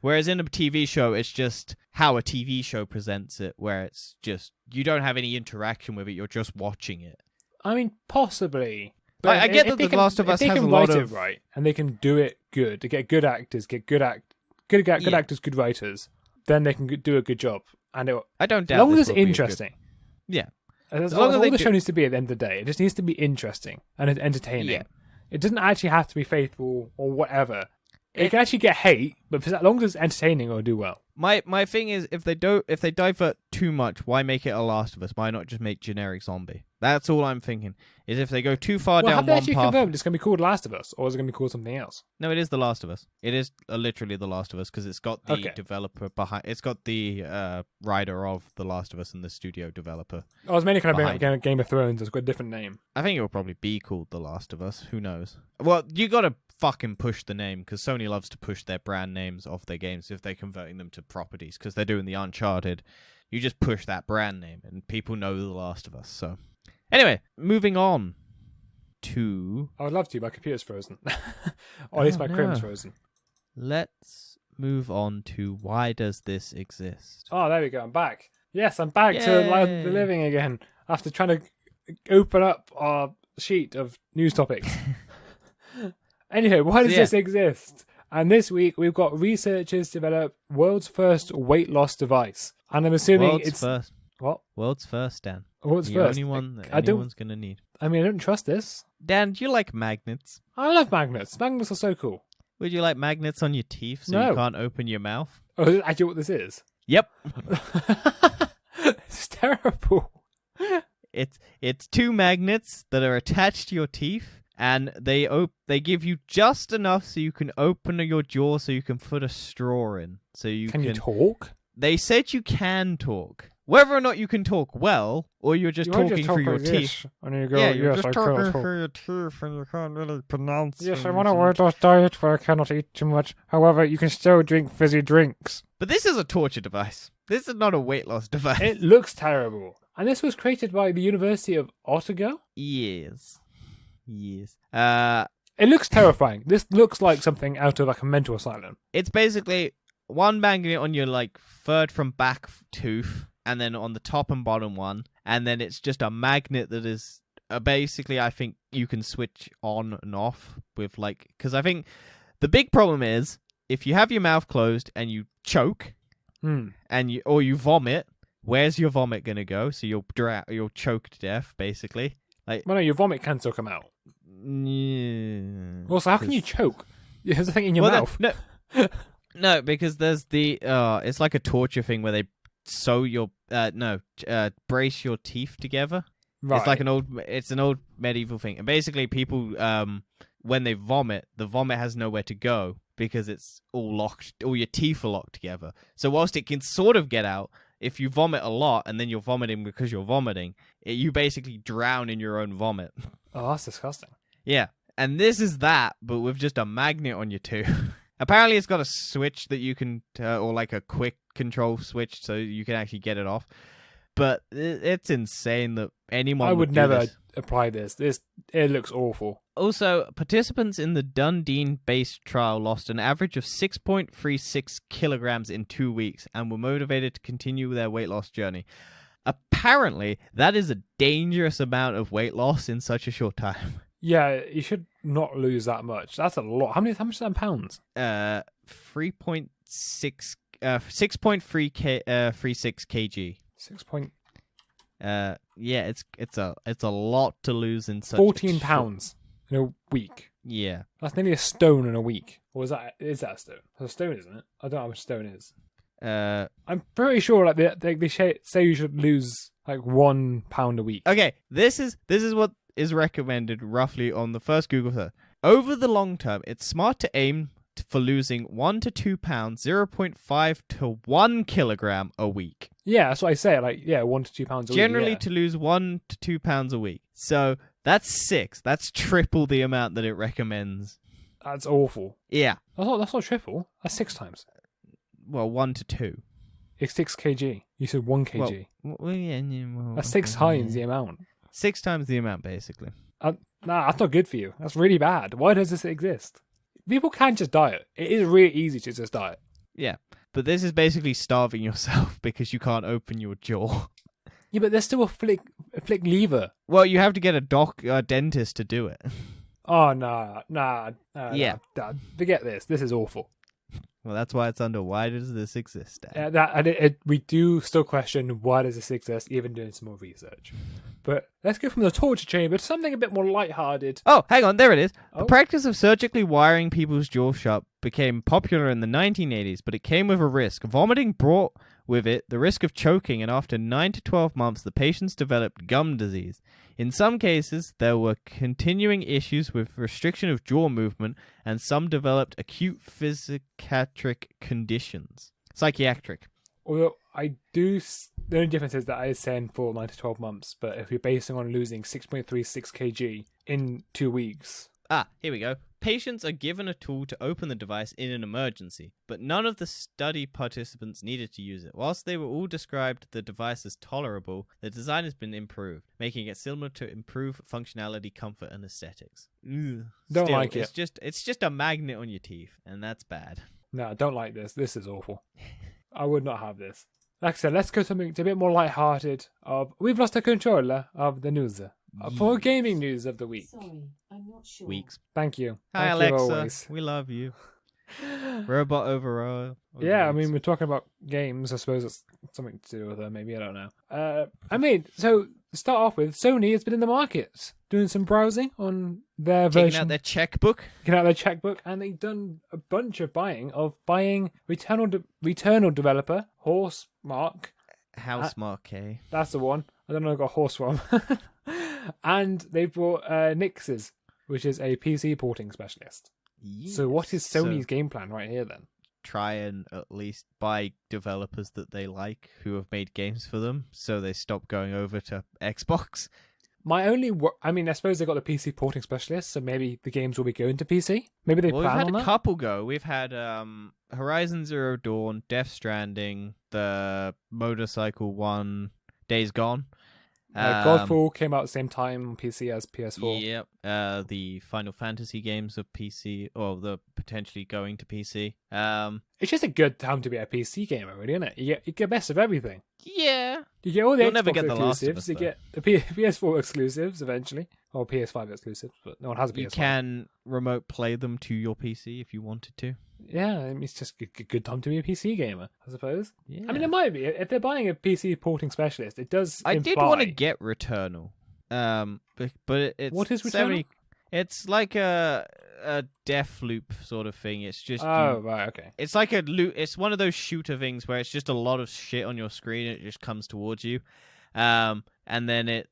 Whereas in a TV show, it's just how a TV show presents it, where it's just, you don't have any interaction with it, you're just watching it. I mean, possibly. But I get that The Last of Us has a lot of... it right, and they can do it good, to get good actors, good actors, good writers, then they can do a good job. And I don't doubt as long as this it's will be interesting. Yeah. As long as all the show needs to be at the end of the day. It just needs to be interesting and entertaining. Yeah. It doesn't actually have to be faithful or whatever. It can actually get hate, but as long as it's entertaining, it'll do well. My thing is, if they divert too much, why make it a Last of Us? Why not just make generic zombie? That's all I'm thinking. Is if they go too far down one path... Have they actually confirmed it's going to be called Last of Us, or is it going to be called something else? No, it is The Last of Us. It is literally The Last of Us, because it's got the developer behind... It's got the writer of The Last of Us and the studio developer. Oh, it's mainly kind of like Game of Thrones. It's got a different name. I think it will probably be called The Last of Us. Who knows? Well, you got to fucking push the name, because Sony loves to push their brand names off their games if they're converting them to properties, because they're doing the Uncharted. You just push that brand name, and people know The Last of Us, so... Anyway, moving on to... I would love to. My computer's frozen. Or at least my Chrome's frozen. Let's move on to why does this exist? Oh, there we go. I'm back. Yes, I'm back to Live the Living again after trying to open up our sheet of news topics. Anyway, why does this exist? And this week we've got researchers develop world's first weight loss device. And I'm assuming it's... First. What? World's first, Dan. World's the first. only one that anyone's going to need. I mean, I don't trust this. Dan, do you like magnets? I love magnets. Magnets are so cool. Would you like magnets on your teeth so you can't open your mouth? Oh, is that actually what this is? Yep. It's terrible. It's two magnets that are attached to your teeth, and they give you just enough so you can open your jaw so you can put a straw in. So you can you talk? They said you can talk. Whether or not you can talk well, or you're just talking through your teeth. And you go, you're just talking through your teeth and you can't really pronounce. Yes, I'm on a weight loss diet where I cannot eat too much. However, you can still drink fizzy drinks. But this is a torture device. This is not a weight loss device. It looks terrible. And this was created by the University of Otago? Yes. It looks terrifying. This looks like something out of like a mental asylum. It's basically one magnet on your like third from back tooth, and then on the top and bottom one, and then it's just a magnet that is basically, I think you can switch on and off with like, because I think the big problem is if you have your mouth closed and you choke, and you vomit, where's your vomit gonna go? So you'll choke to death, basically. Like, well, no, your vomit can still come out. Yeah. Also, how can you choke? There's a thing in your mouth. No, because there's the it's like a torture thing where they sew your brace your teeth together. Right. It's an old medieval thing, and basically people when they vomit, the vomit has nowhere to go because it's all locked. All your teeth are locked together. So whilst it can sort of get out, if you vomit a lot and then you're vomiting because you're vomiting, you basically drown in your own vomit. Oh, that's disgusting. Yeah, and this is that, but with just a magnet on your tooth. Apparently, it's got a switch that you can, or like a quick control switch, so you can actually get it off. But it's insane that anyone. I would never apply this. It looks awful. Also, participants in the Dundee-based trial lost an average of 6.36 kilograms in 2 weeks and were motivated to continue their weight loss journey. Apparently, that is a dangerous amount of weight loss in such a short time. Yeah, you should not lose that much. That's a lot. How much is that in pounds? 6.3 36 kg. 6 point. Yeah, it's a lot to lose in such 14 pounds in a week. Yeah, that's nearly a stone in a week. Or is that a stone? That's a stone, isn't it? I don't know how much a stone is. I'm pretty sure like they say you should lose like 1 pound a week. Okay, this is what is recommended roughly on the first Google search. Over the long term, it's smart to aim for losing 1 to 2 pounds, 0.5 to 1 kilogram a week. Yeah, that's what I say. Like, 1 to 2 pounds a week. Generally, to lose 1 to 2 pounds a week. So That's 6. That's triple the amount that it recommends. That's awful. Yeah. That's not triple. That's 6 times. Well, 1 to 2. It's 6 kg. You said 1 kg. That's 6 times the amount. 6 times the amount, basically. Nah, that's not good for you. That's really bad. Why does this exist? People can just diet. It is really easy to just diet. Yeah. But this is basically starving yourself because you can't open your jaw. Yeah, but there's still a flick lever. Well, you have to get a dentist to do it. Oh, nah. Yeah. Nah. Forget this. This is awful. Well, that's why it's under why does this exist, Dan? We do still question why does this exist, even doing some more research. But let's go from the torture chamber to something a bit more lighthearted. Oh, hang on, there it is. Oh. The practice of surgically wiring people's jaw shut became popular in the 1980s, but it came with a risk. Vomiting brought with it the risk of choking, and after 9 to 12 months, the patients developed gum disease. In some cases, there were continuing issues with restriction of jaw movement, and some developed acute psychiatric conditions. Psychiatric. Although the only difference is that I is saying for 9 to 12 months, but if you're basing on losing 6.36 kg in 2 weeks. Ah, here we go. Patients are given a tool to open the device in an emergency, but none of the study participants needed to use it. Whilst they were all described the device as tolerable, the design has been improved, making it similar to improved functionality, comfort, and aesthetics. Don't Still, like it. It's just a magnet on your teeth, and that's bad. No, I don't like this. This is awful. I would not have this. Like I said, let's go something a bit more lighthearted. We've lost the controller of the news. For gaming news of the week. Sorry, I'm not sure. Weeks. Thank you. Hi, Thank you Alexa. always. We love you. Robot overall. Yeah, I mean, we're talking about games. I suppose it's something to do with her, maybe. I don't know. So to start off with, Sony has been in the market doing some browsing on their Taking version. out their checkbook. Taking out their checkbook, and they've done a bunch of buying Returnal developer, Horsemark. Housemark, eh? That's the one. I don't know where I got horse from. And they brought Nixes, which is a PC porting specialist. So what is Sony's game plan right here then? Try and at least buy developers that they like who have made games for them, so they stop going over to Xbox. I suppose they got the PC porting specialist, so maybe the games will be going to PC. Maybe they We've plan had on a that. couple go. We've had Horizon Zero Dawn, Death Stranding, the motorcycle one, Days Gone. Godfall came out at the same time on PC as PS4. Yep. The Final Fantasy games of PC, or the potentially going to PC. It's just a good time to be a PC gamer, really, isn't it? You get best of everything. Yeah. You get all the You'll Xbox never get The Last of exclusives. Us, You get the PS4 exclusives eventually, or PS5 exclusives, but no one has a PS5. You can remote play them to your PC if you wanted to. Yeah, I mean, it's just a good time to be a PC gamer, I suppose. Yeah. I mean, it might be. If they're buying a PC porting specialist, it does I imply... did want to get Returnal, but it's What is Returnal? It's like a death loop sort of thing. It's just right, okay. It's like a loot. It's one of those shooter things where it's just a lot of shit on your screen and it just comes towards you, and then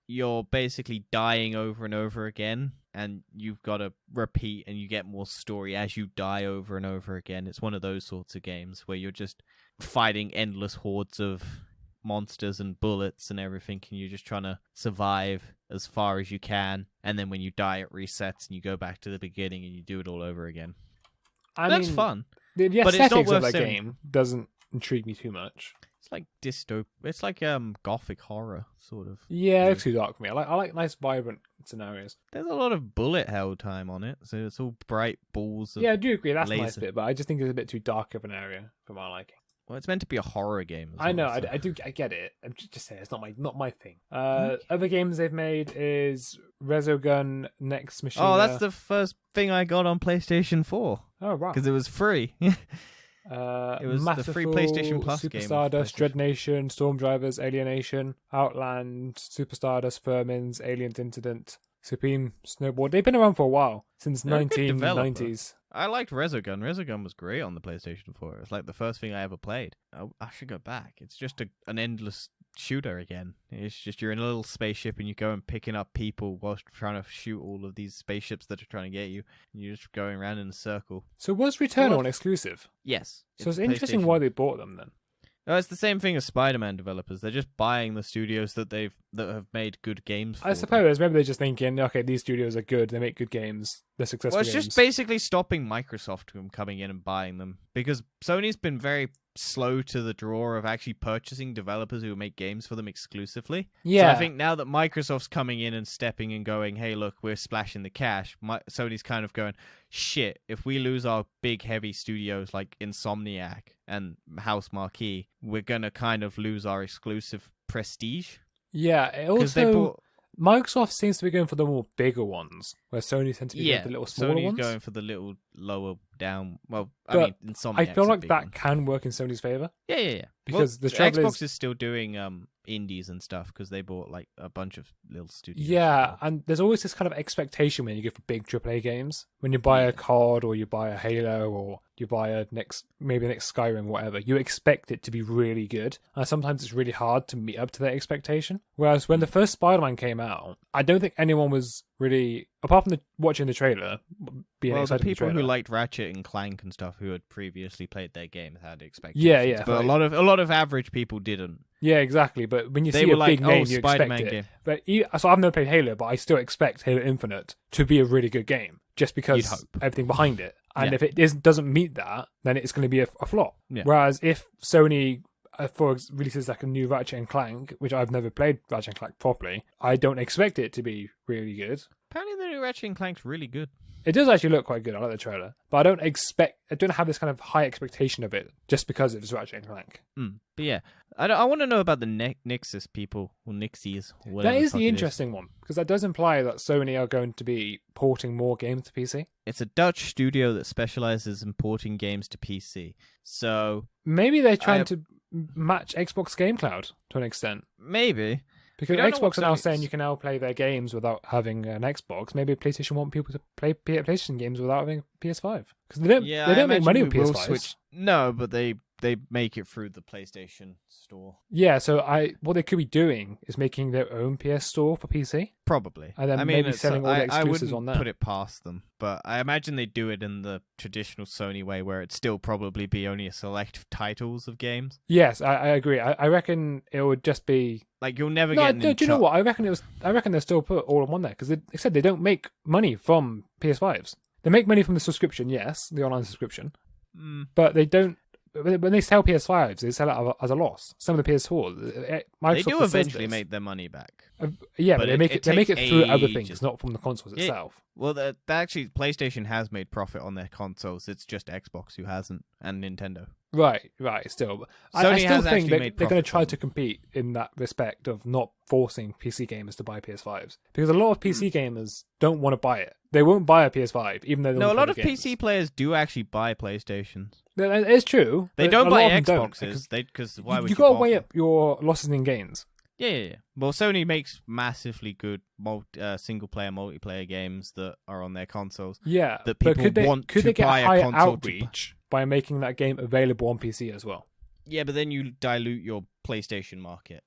you're basically dying over and over again, and you've got to repeat, and you get more story as you die over and over again. It's one of those sorts of games where you're just fighting endless hordes of monsters and bullets and everything, and you're just trying to survive as far as you can, and then when you die it resets and you go back to the beginning and you do it all over again. That's fun. The but it's not aesthetics of worth that saying. game doesn't intrigue me too much. It's like it's like gothic horror sort of. Yeah, it looks too dark for me. I like nice, vibrant scenarios. There's a lot of bullet hell time on it, so it's all bright balls of Yeah, I do agree. That's a nice laser. bit, but I just think it's a bit too dark of an area for my liking. Well, it's meant to be a horror game. As I know, well, so. I get it. I'm just saying, it's not my thing. Other games they've made is Resogun Next Machine. Oh, that's the first thing I got on PlayStation 4 oh wow. because it was free. It was the free PlayStation Plus Super game of Stardust, PlayStation. Dread Nation, Storm Drivers, Alienation, Outland, Super Stardust, Vermins, Aliens Incident, Supreme Snowboard. They've been around for a while, since They're a good developer. 1990s. I liked Resogun. Resogun was great on the PlayStation 4. It was like the first thing I ever played. I should go back. It's just an endless shooter again. It's just you're in a little spaceship and you go and picking up people whilst trying to shoot all of these spaceships that are trying to get you. And you're just going around in a circle. So was Returnal an exclusive? Yes. So it's interesting PlayStation. why they bought them then. Oh, it's the same thing as Spider-Man developers. They're just buying the studios that have made good games for I them. suppose maybe they're just thinking, okay, these studios are good, they make good games, they're successful Well, it's games. just basically stopping Microsoft from coming in and buying them, because Sony's been very slow to the draw of actually purchasing developers who make games for them exclusively. Yeah. So I think now that Microsoft's coming in and stepping and going, hey, look, we're splashing the cash, Sony's kind of going, shit, if we lose our big, heavy studios like Insomniac and House Marquee, we're going to kind of lose our exclusive prestige. Yeah, it also... Microsoft seems to be going for the more bigger ones, where Sony tends to be going for the little smaller Sony's ones. going for the little lower down. Well, But I mean, Insomniac's I feel a like big that one. can work in Sony's favor. Yeah. Because the Xbox trouble is still doing indies and stuff because they bought like a bunch of little studios. Yeah, and there's always this kind of expectation when you go for big AAA games. When you buy a COD or you buy a Halo or you buy a maybe the next Skyrim, whatever, you expect it to be really good. And sometimes it's really hard to meet up to that expectation. Whereas when the first Spider-Man came out, I don't think anyone was really, apart from watching the trailer, being the excited. people for the who trailer. liked Ratchet and Clank and stuff who had previously played their games had expectations. Yeah. But a lot of average people didn't. Yeah, exactly. But when you They see were a like, big name, you Spider-Man expect it. game. But so I've never played Halo, but I still expect Halo Infinite to be a really good game, just You'd because hope. everything behind it. And Yeah. if it doesn't meet that, then it's going to be a flop. Yeah. Whereas if Sony releases like a new Ratchet and Clank, which I've never played Ratchet and Clank properly, I don't expect it to be really good. Apparently the new Ratchet and Clank's really good. It does actually look quite good. I like the trailer, but I don't have this kind of high expectation of it just because it's Ratchet and Clank. But yeah, I want to know about the Nixis people, or Nixies. Or whatever That is fuck the it interesting one, because that does imply that Sony are going to be porting more games to PC. It's a Dutch studio that specializes in porting games to PC. So Maybe they're trying to match Xbox Game Cloud to an extent. maybe. Because We don't know what Xbox are now Sony's- saying you can now play their games without having an Xbox. Maybe PlayStation want people to play PlayStation games without having a PS5. Because they don't make money with PS5s. No, but they make it through the PlayStation store. Yeah, so what they could be doing is making their own PS store for PC. Probably. And then I mean, maybe it's- selling all the exclusives I on wouldn't there. put it past them, but I imagine they do it in the traditional Sony way, where it'd still probably be only a select titles of games. Yes, I agree. I reckon it would just be... Like you'll never No, get. do you know what? I reckon they'll still put all of them on there, because they said they don't make money from PS5s. They make money from the subscription, yes, the online subscription, but they don't. When they sell PS5s, they sell it as a loss. Some of the PS4s, Microsoft They do has said eventually this. make their money back. Yeah, but but they make it they make it takes through other ages. things, not from the consoles itself. Well, actually, PlayStation has made profit on their consoles. It's just Xbox who hasn't, and Nintendo. Right. Still, but I Sony still has think actually they're made going to profit try on to compete in that respect of not forcing PC gamers to buy PS5s, because a lot of PC gamers don't want to buy it. They won't buy a PS5, even though they No, a want to lot play of the games. PC players do actually buy PlayStations. It's true. They but don't a buy lot of them don't, Xboxes. Because why would you you? got to bother? weigh up your losses and gains. Yeah. Well, Sony makes massively good single-player, multiplayer games that are on their consoles. Yeah, That but people want could to they get buy a higher console to outreach by making that game available on PC as well? Yeah, but then you dilute your PlayStation market.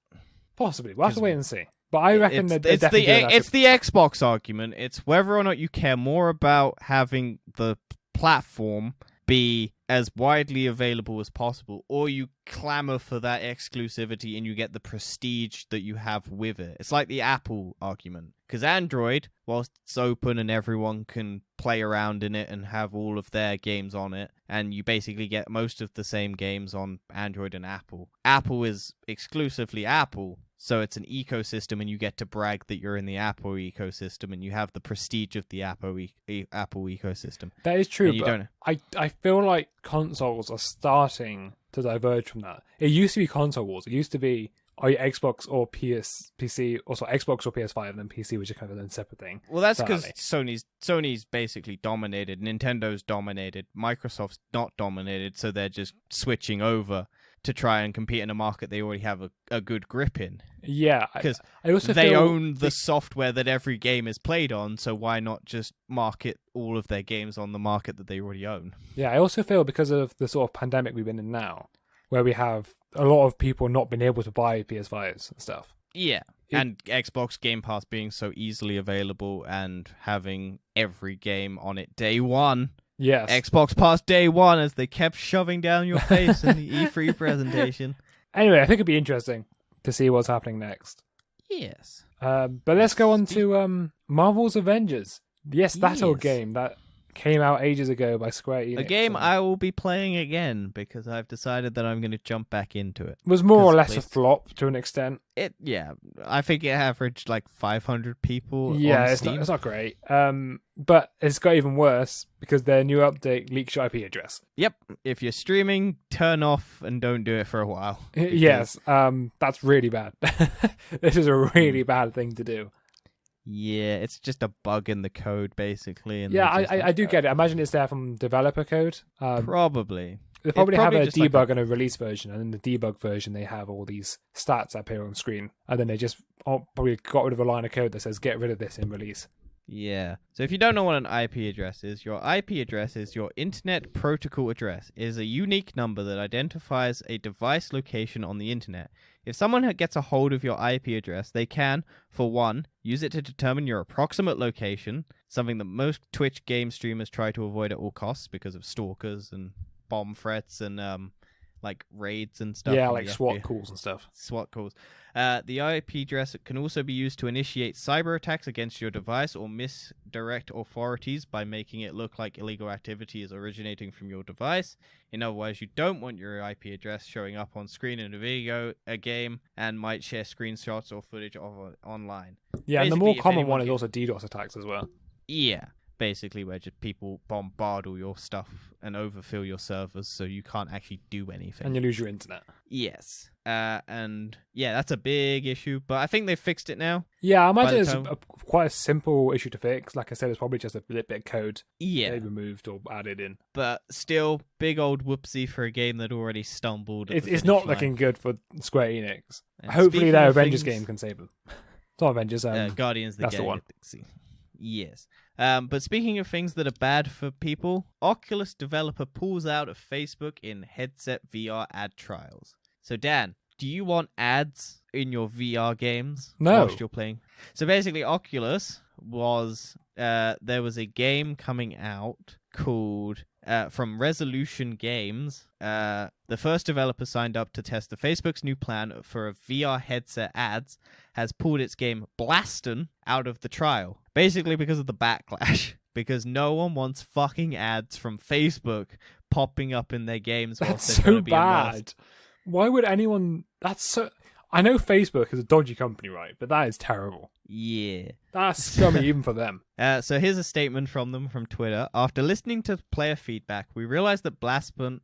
Possibly. We'll have to 'Cause wait and see. But I reckon that they're it's definitely doing that. it's the Xbox argument. It's whether or not you care more about having the platform be as widely available as possible, or you clamor for that exclusivity and you get the prestige that you have with it. It's like the Apple argument. Because Android, whilst it's open and everyone can play around in it and have all of their games on it, and you basically get most of the same games on Android and Apple. Apple is exclusively Apple, so it's an ecosystem and you get to brag that you're in the Apple ecosystem and you have the prestige of the Apple ecosystem. That is true, And you but don't- I feel like consoles are starting to diverge from that. It used to be console wars. It used to be Xbox or PC, also Xbox or PS5, and then PC, which is kind of a separate thing. Well, that's because Sadly. Sony's basically dominated, Nintendo's dominated, Microsoft's not dominated, so they're just switching over to try and compete in a market they already have a good grip in. Yeah, Because I also they feel own the software that every game is played on, so why not just market all of their games on the market that they already own? Yeah, I also feel because of the sort of pandemic we've been in now, where we have a lot of people not been able to buy PS5s and stuff. Yeah. And Xbox Game Pass being so easily available and having every game on it day one. Yes. Xbox Pass day one, as they kept shoving down your face in the E3 presentation. Anyway, I think it'd be interesting to see what's happening next. Yes. But let's go on to Marvel's Avengers. Yes, that old game that came out ages ago by Square Enix. A game I will be playing again because I've decided that I'm going to jump back into it. Was more or less a flop to an extent. I think it averaged like 500 people. Yeah, on it's Steam. not great. But it's got even worse because their new update leaks your IP address. Yep. If you're streaming, turn off and don't do it for a while. Yes, that's really bad. This is a really bad thing to do. Yeah, it's just a bug in the code, basically. And Yeah, I do get it. I imagine it's there from developer code. Probably. They probably have a just debug and a release version, and in the debug version, they have all these stats that appear on screen, and then they just probably got rid of a line of code that says "get rid of this" in release. Yeah. So if you don't know what an IP address is, your IP address is your Internet Protocol address. It is a unique number that identifies a device location on the Internet. If someone gets a hold of your IP address, they can, for one, use it to determine your approximate location, something that most Twitch game streamers try to avoid at all costs because of stalkers and bomb threats and like raids and stuff. Yeah, like SWAT calls and stuff. SWAT calls. The IP address can also be used to initiate cyber attacks against your device or misdirect authorities by making it look like illegal activity is originating from your device. In other words, you don't want your IP address showing up on screen in a video, a game, and might share screenshots or footage of online. Yeah, and the more common one is also DDoS attacks as well. Yeah. Basically, where just people bombard all your stuff and overfill your servers so you can't actually do anything. And you lose your internet. Yes. And yeah, that's a big issue, but I think they've fixed it now. Yeah, I imagine it's quite a simple issue to fix. Like I said, it's probably just a little bit of code they removed or added in. But still, big old whoopsie for a game that already stumbled. It's not looking good for Square Enix. And hopefully their Avengers game can save them. It's not Avengers. Guardians of the that's Galaxy. Yes. But speaking of things that are bad for people, Oculus developer pulls out of Facebook in headset VR ad trials. So Dan, do you want ads in your VR games whilst you're playing? So basically, Oculus was there was a game coming out called from Resolution Games. The first developer signed up to test the Facebook's new plan for a VR headset ads has pulled its game Blaston out of the trial. Basically because of the backlash. Because no one wants fucking ads from Facebook popping up in their games. That's so bad. Why would anyone... That's so... I know Facebook is a dodgy company, right? But that is terrible. Yeah. That's scummy even for them. So here's a statement from them from Twitter. After listening to player feedback, we realized that Blaston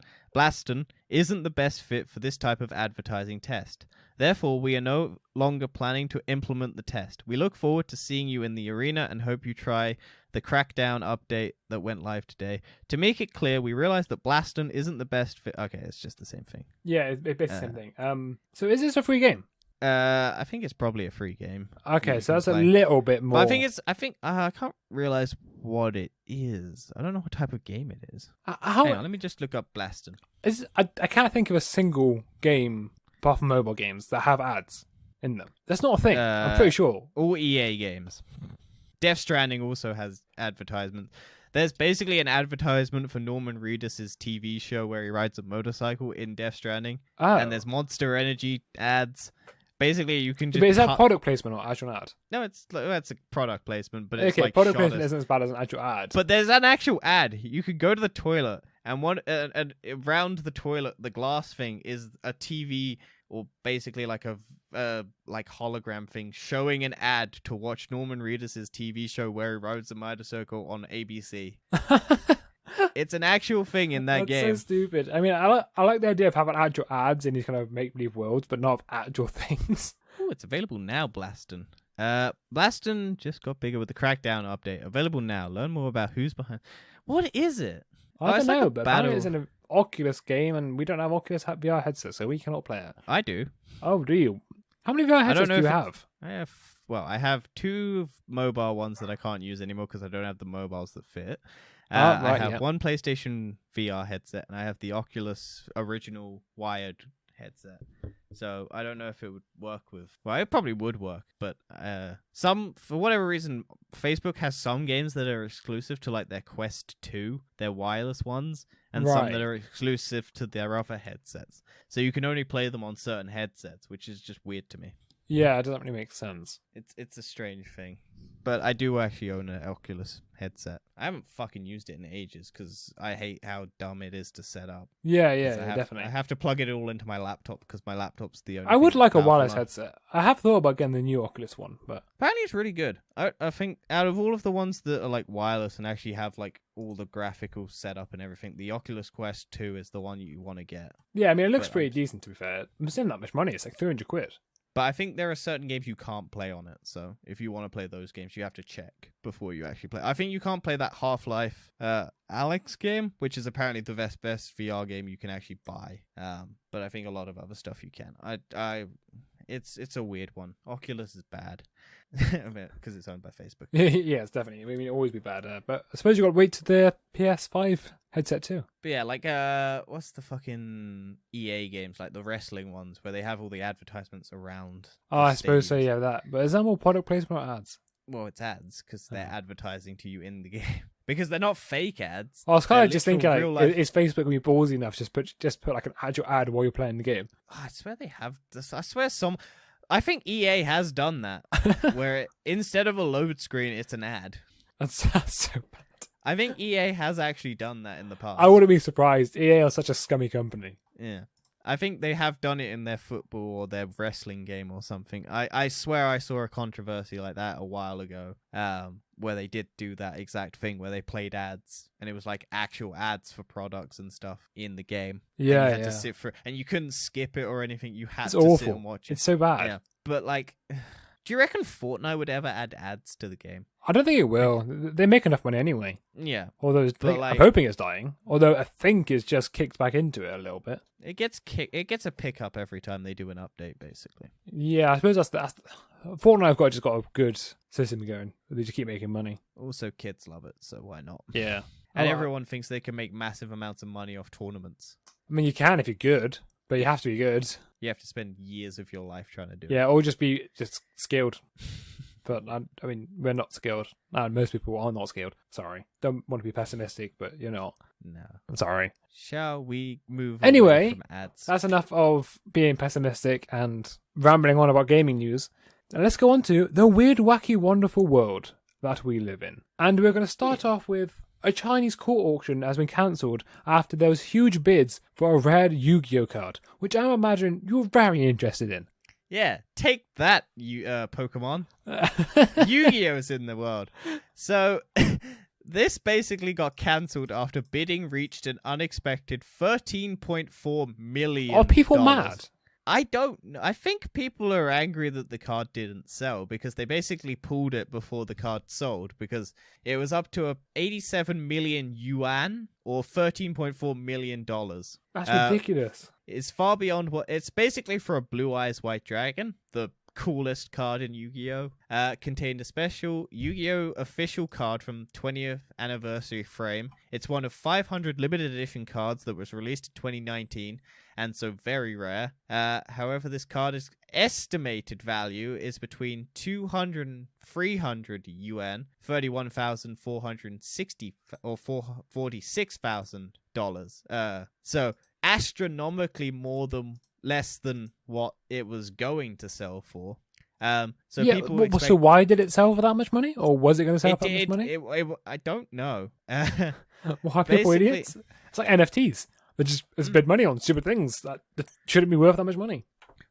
isn't the best fit for this type of advertising test. Therefore, we are no longer planning to implement the test. We look forward to seeing you in the arena and hope you try the Crackdown update that went live today. To make it clear, we realize that Blaston isn't the best fit. Okay, it's just the same thing. Yeah, it's the same thing. So is this a free game? I think it's probably a free game. Okay, so that's a little bit more. But I can't realize what it is. I don't know what type of game it is. Hang on, let me just look up Blaston. I can't think of a single game apart from mobile games that have ads in them. That's not a thing. I'm pretty sure. All EA games. Death Stranding also has advertisements. There's basically an advertisement for Norman Reedus' TV show where he rides a motorcycle in Death Stranding. Oh. And there's Monster Energy ads. Basically, you can just... But is that product placement or actual ad? No, it's a product placement, but it's like product placement isn't as bad as an actual ad. But there's an actual ad. You could go to the toilet, and around the toilet, the glass thing is a TV, or basically like a like hologram thing, showing an ad to watch Norman Reedus' TV show where he rides a motorcycle on ABC. It's an actual thing in that game. That's so stupid. I mean, I like the idea of having actual ads in these kind of make-believe worlds, but not of actual things. Oh, it's available now, Blaston. Blaston just got bigger with the Crackdown update. Available now. Learn more about who's behind... What is it? I don't know, but apparently it's an Oculus game, and we don't have Oculus VR headsets, so we cannot play it. I do. Oh, do you? How many VR headsets do you have? I have two mobile ones that I can't use anymore because I don't have the mobiles that fit. I have one PlayStation VR headset, and I have the Oculus original wired headset. So I don't know if it would work with. Well, it probably would work, but for whatever reason, Facebook has some games that are exclusive to like their Quest 2, their wireless ones, and some that are exclusive to their other headsets. So you can only play them on certain headsets, which is just weird to me. Yeah, it doesn't really make sense. It's a strange thing. But I do actually own an Oculus headset. I haven't fucking used it in ages because I hate how dumb it is to set up. Yeah, definitely. I have to plug it all into my laptop because my laptop's the only. I would thing like a powerful wireless enough. headset. I have thought about getting the new Oculus one, but Apparently it's really good. I think out of all of the ones that are like wireless and actually have like all the graphical setup and everything, the Oculus Quest 2 is the one you want to get. yeah, I mean, it looks But pretty decent to be fair. I'm saying that much money. It's like £300. But I think there are certain games you can't play on it. So if you want to play those games, you have to check before you actually play. I think you can't play that Half-Life Alyx game, which is apparently the best VR game you can actually buy. But I think a lot of other stuff you can. It's a weird one. Oculus is bad. Because it's owned by Facebook. Yeah, it's definitely. I mean, it'll always be bad. But I suppose you got to wait to the PS5 headset too. But yeah, like what's the fucking EA games, like the wrestling ones, where they have all the advertisements around. Oh, I suppose so. Yeah, that. But is that more product placement or ads? Well, it's ads because they're advertising to you in the game because they're not fake ads. I was kind They're of just thinking, literal like, real-life- is Facebook gonna be ballsy enough to just put like an actual ad while you're playing the game? Oh, I swear they have this. I swear I think EA has done that, where instead of a load screen, it's an ad. That's so bad. I think EA has actually done that in the past. I wouldn't be surprised. EA are such a scummy company. Yeah. I think they have done it in their football or their wrestling game or something. I swear I saw a controversy like that a while ago, where they did do that exact thing where they played ads and it was like actual ads for products and stuff in the game. Yeah, and you had to sit for, and you couldn't skip it or anything. You had It's to awful. sit and watch it. It's so bad. Yeah, but like, do you reckon Fortnite would ever add ads to the game? I don't think it will. They make enough money anyway. Yeah, Although But, I'm like- hoping it's dying. Although I think it's just kicked back into it a little bit. it gets a pickup every time they do an update, basically. Yeah, I suppose that's Fortnite have just got a good system going. They just keep making money. Also, kids love it, so why not? Yeah. And Oh, everyone thinks they can make massive amounts of money off tournaments. I mean, you can if you're good, but you have to be good. You have to spend years of your life trying to do it. Yeah, or just be skilled. But I mean, we're not skilled. And most people are not skilled. Sorry. Don't want to be pessimistic, but you're not. No. I'm sorry. Shall we move Anyway, away from ads? That's enough of being pessimistic and rambling on about gaming news. Now let's go on to the weird, wacky, wonderful world that we live in. And we're going to start off with a Chinese court auction has been cancelled after there was huge bids for a rare Yu-Gi-Oh card, which I imagine you're very interested in. Yeah, take that, you Pokemon. Yu-Gi-Oh's in the world. So, this basically got cancelled after bidding reached an unexpected $13.4 million. Are people mad? I don't know. I think people are angry that the card didn't sell because they basically pulled it before the card sold because it was up to 87 million yuan or $13.4 million. That's ridiculous. It's far beyond what it's basically for a Blue Eyes White Dragon, the coolest card in Yu-Gi-Oh! Contained a special Yu-Gi-Oh! Official card from 20th anniversary frame. It's one of 500 limited edition cards that was released in 2019 and so very rare. However, this card's estimated value is between 200 and 300 yuan, 31,460 or $46,000. So astronomically less than what it was going to sell for. So Yeah, people so why did it sell for that much money? Or was it going to sell for that much money? I don't know. Why are people basically- idiots? It's like NFTs. They just spend money on stupid things that shouldn't be worth that much money.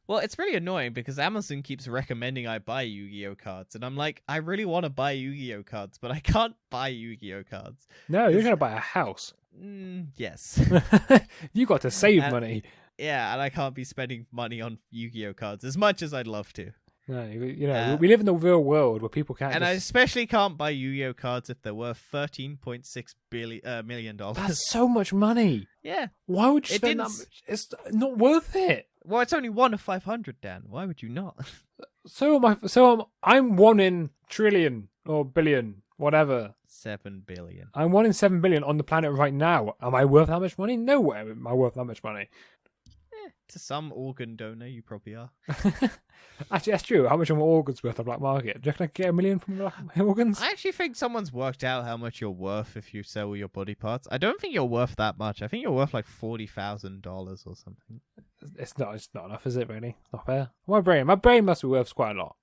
Well, it's really annoying because Amazon keeps recommending I buy Yu-Gi-Oh cards, and I'm like, I really want to buy Yu-Gi-Oh cards, but I can't buy Yu-Gi-Oh cards. No, you're trying to buy a house. Yes. You got to save And- money. Yeah, and I can't be spending money on Yu-Gi-Oh cards as much as I'd love to. No, we live in the real world where people can't. And I especially can't buy Yu-Gi-Oh cards if they're worth $13.6 million. That's so much money. Yeah. Why would you It spend that didn't much? It's not worth it. Well, it's only 1 of 500, Dan. Why would you not? I'm 1 in trillion or billion, whatever. 7 billion. I'm 1 in 7 billion on the planet right now. Am I worth that much money? No way am I worth that much money. To some organ donor, you probably are. Actually, that's true. How much are my organs worth on black market? Do you reckon I can get $1 million from black organs? I actually think someone's worked out how much you're worth if you sell your body parts. I don't think you're worth that much. I think you're worth like $40,000 or something. It's not enough, is it? Really? It's not fair. My brain must be worth quite a lot.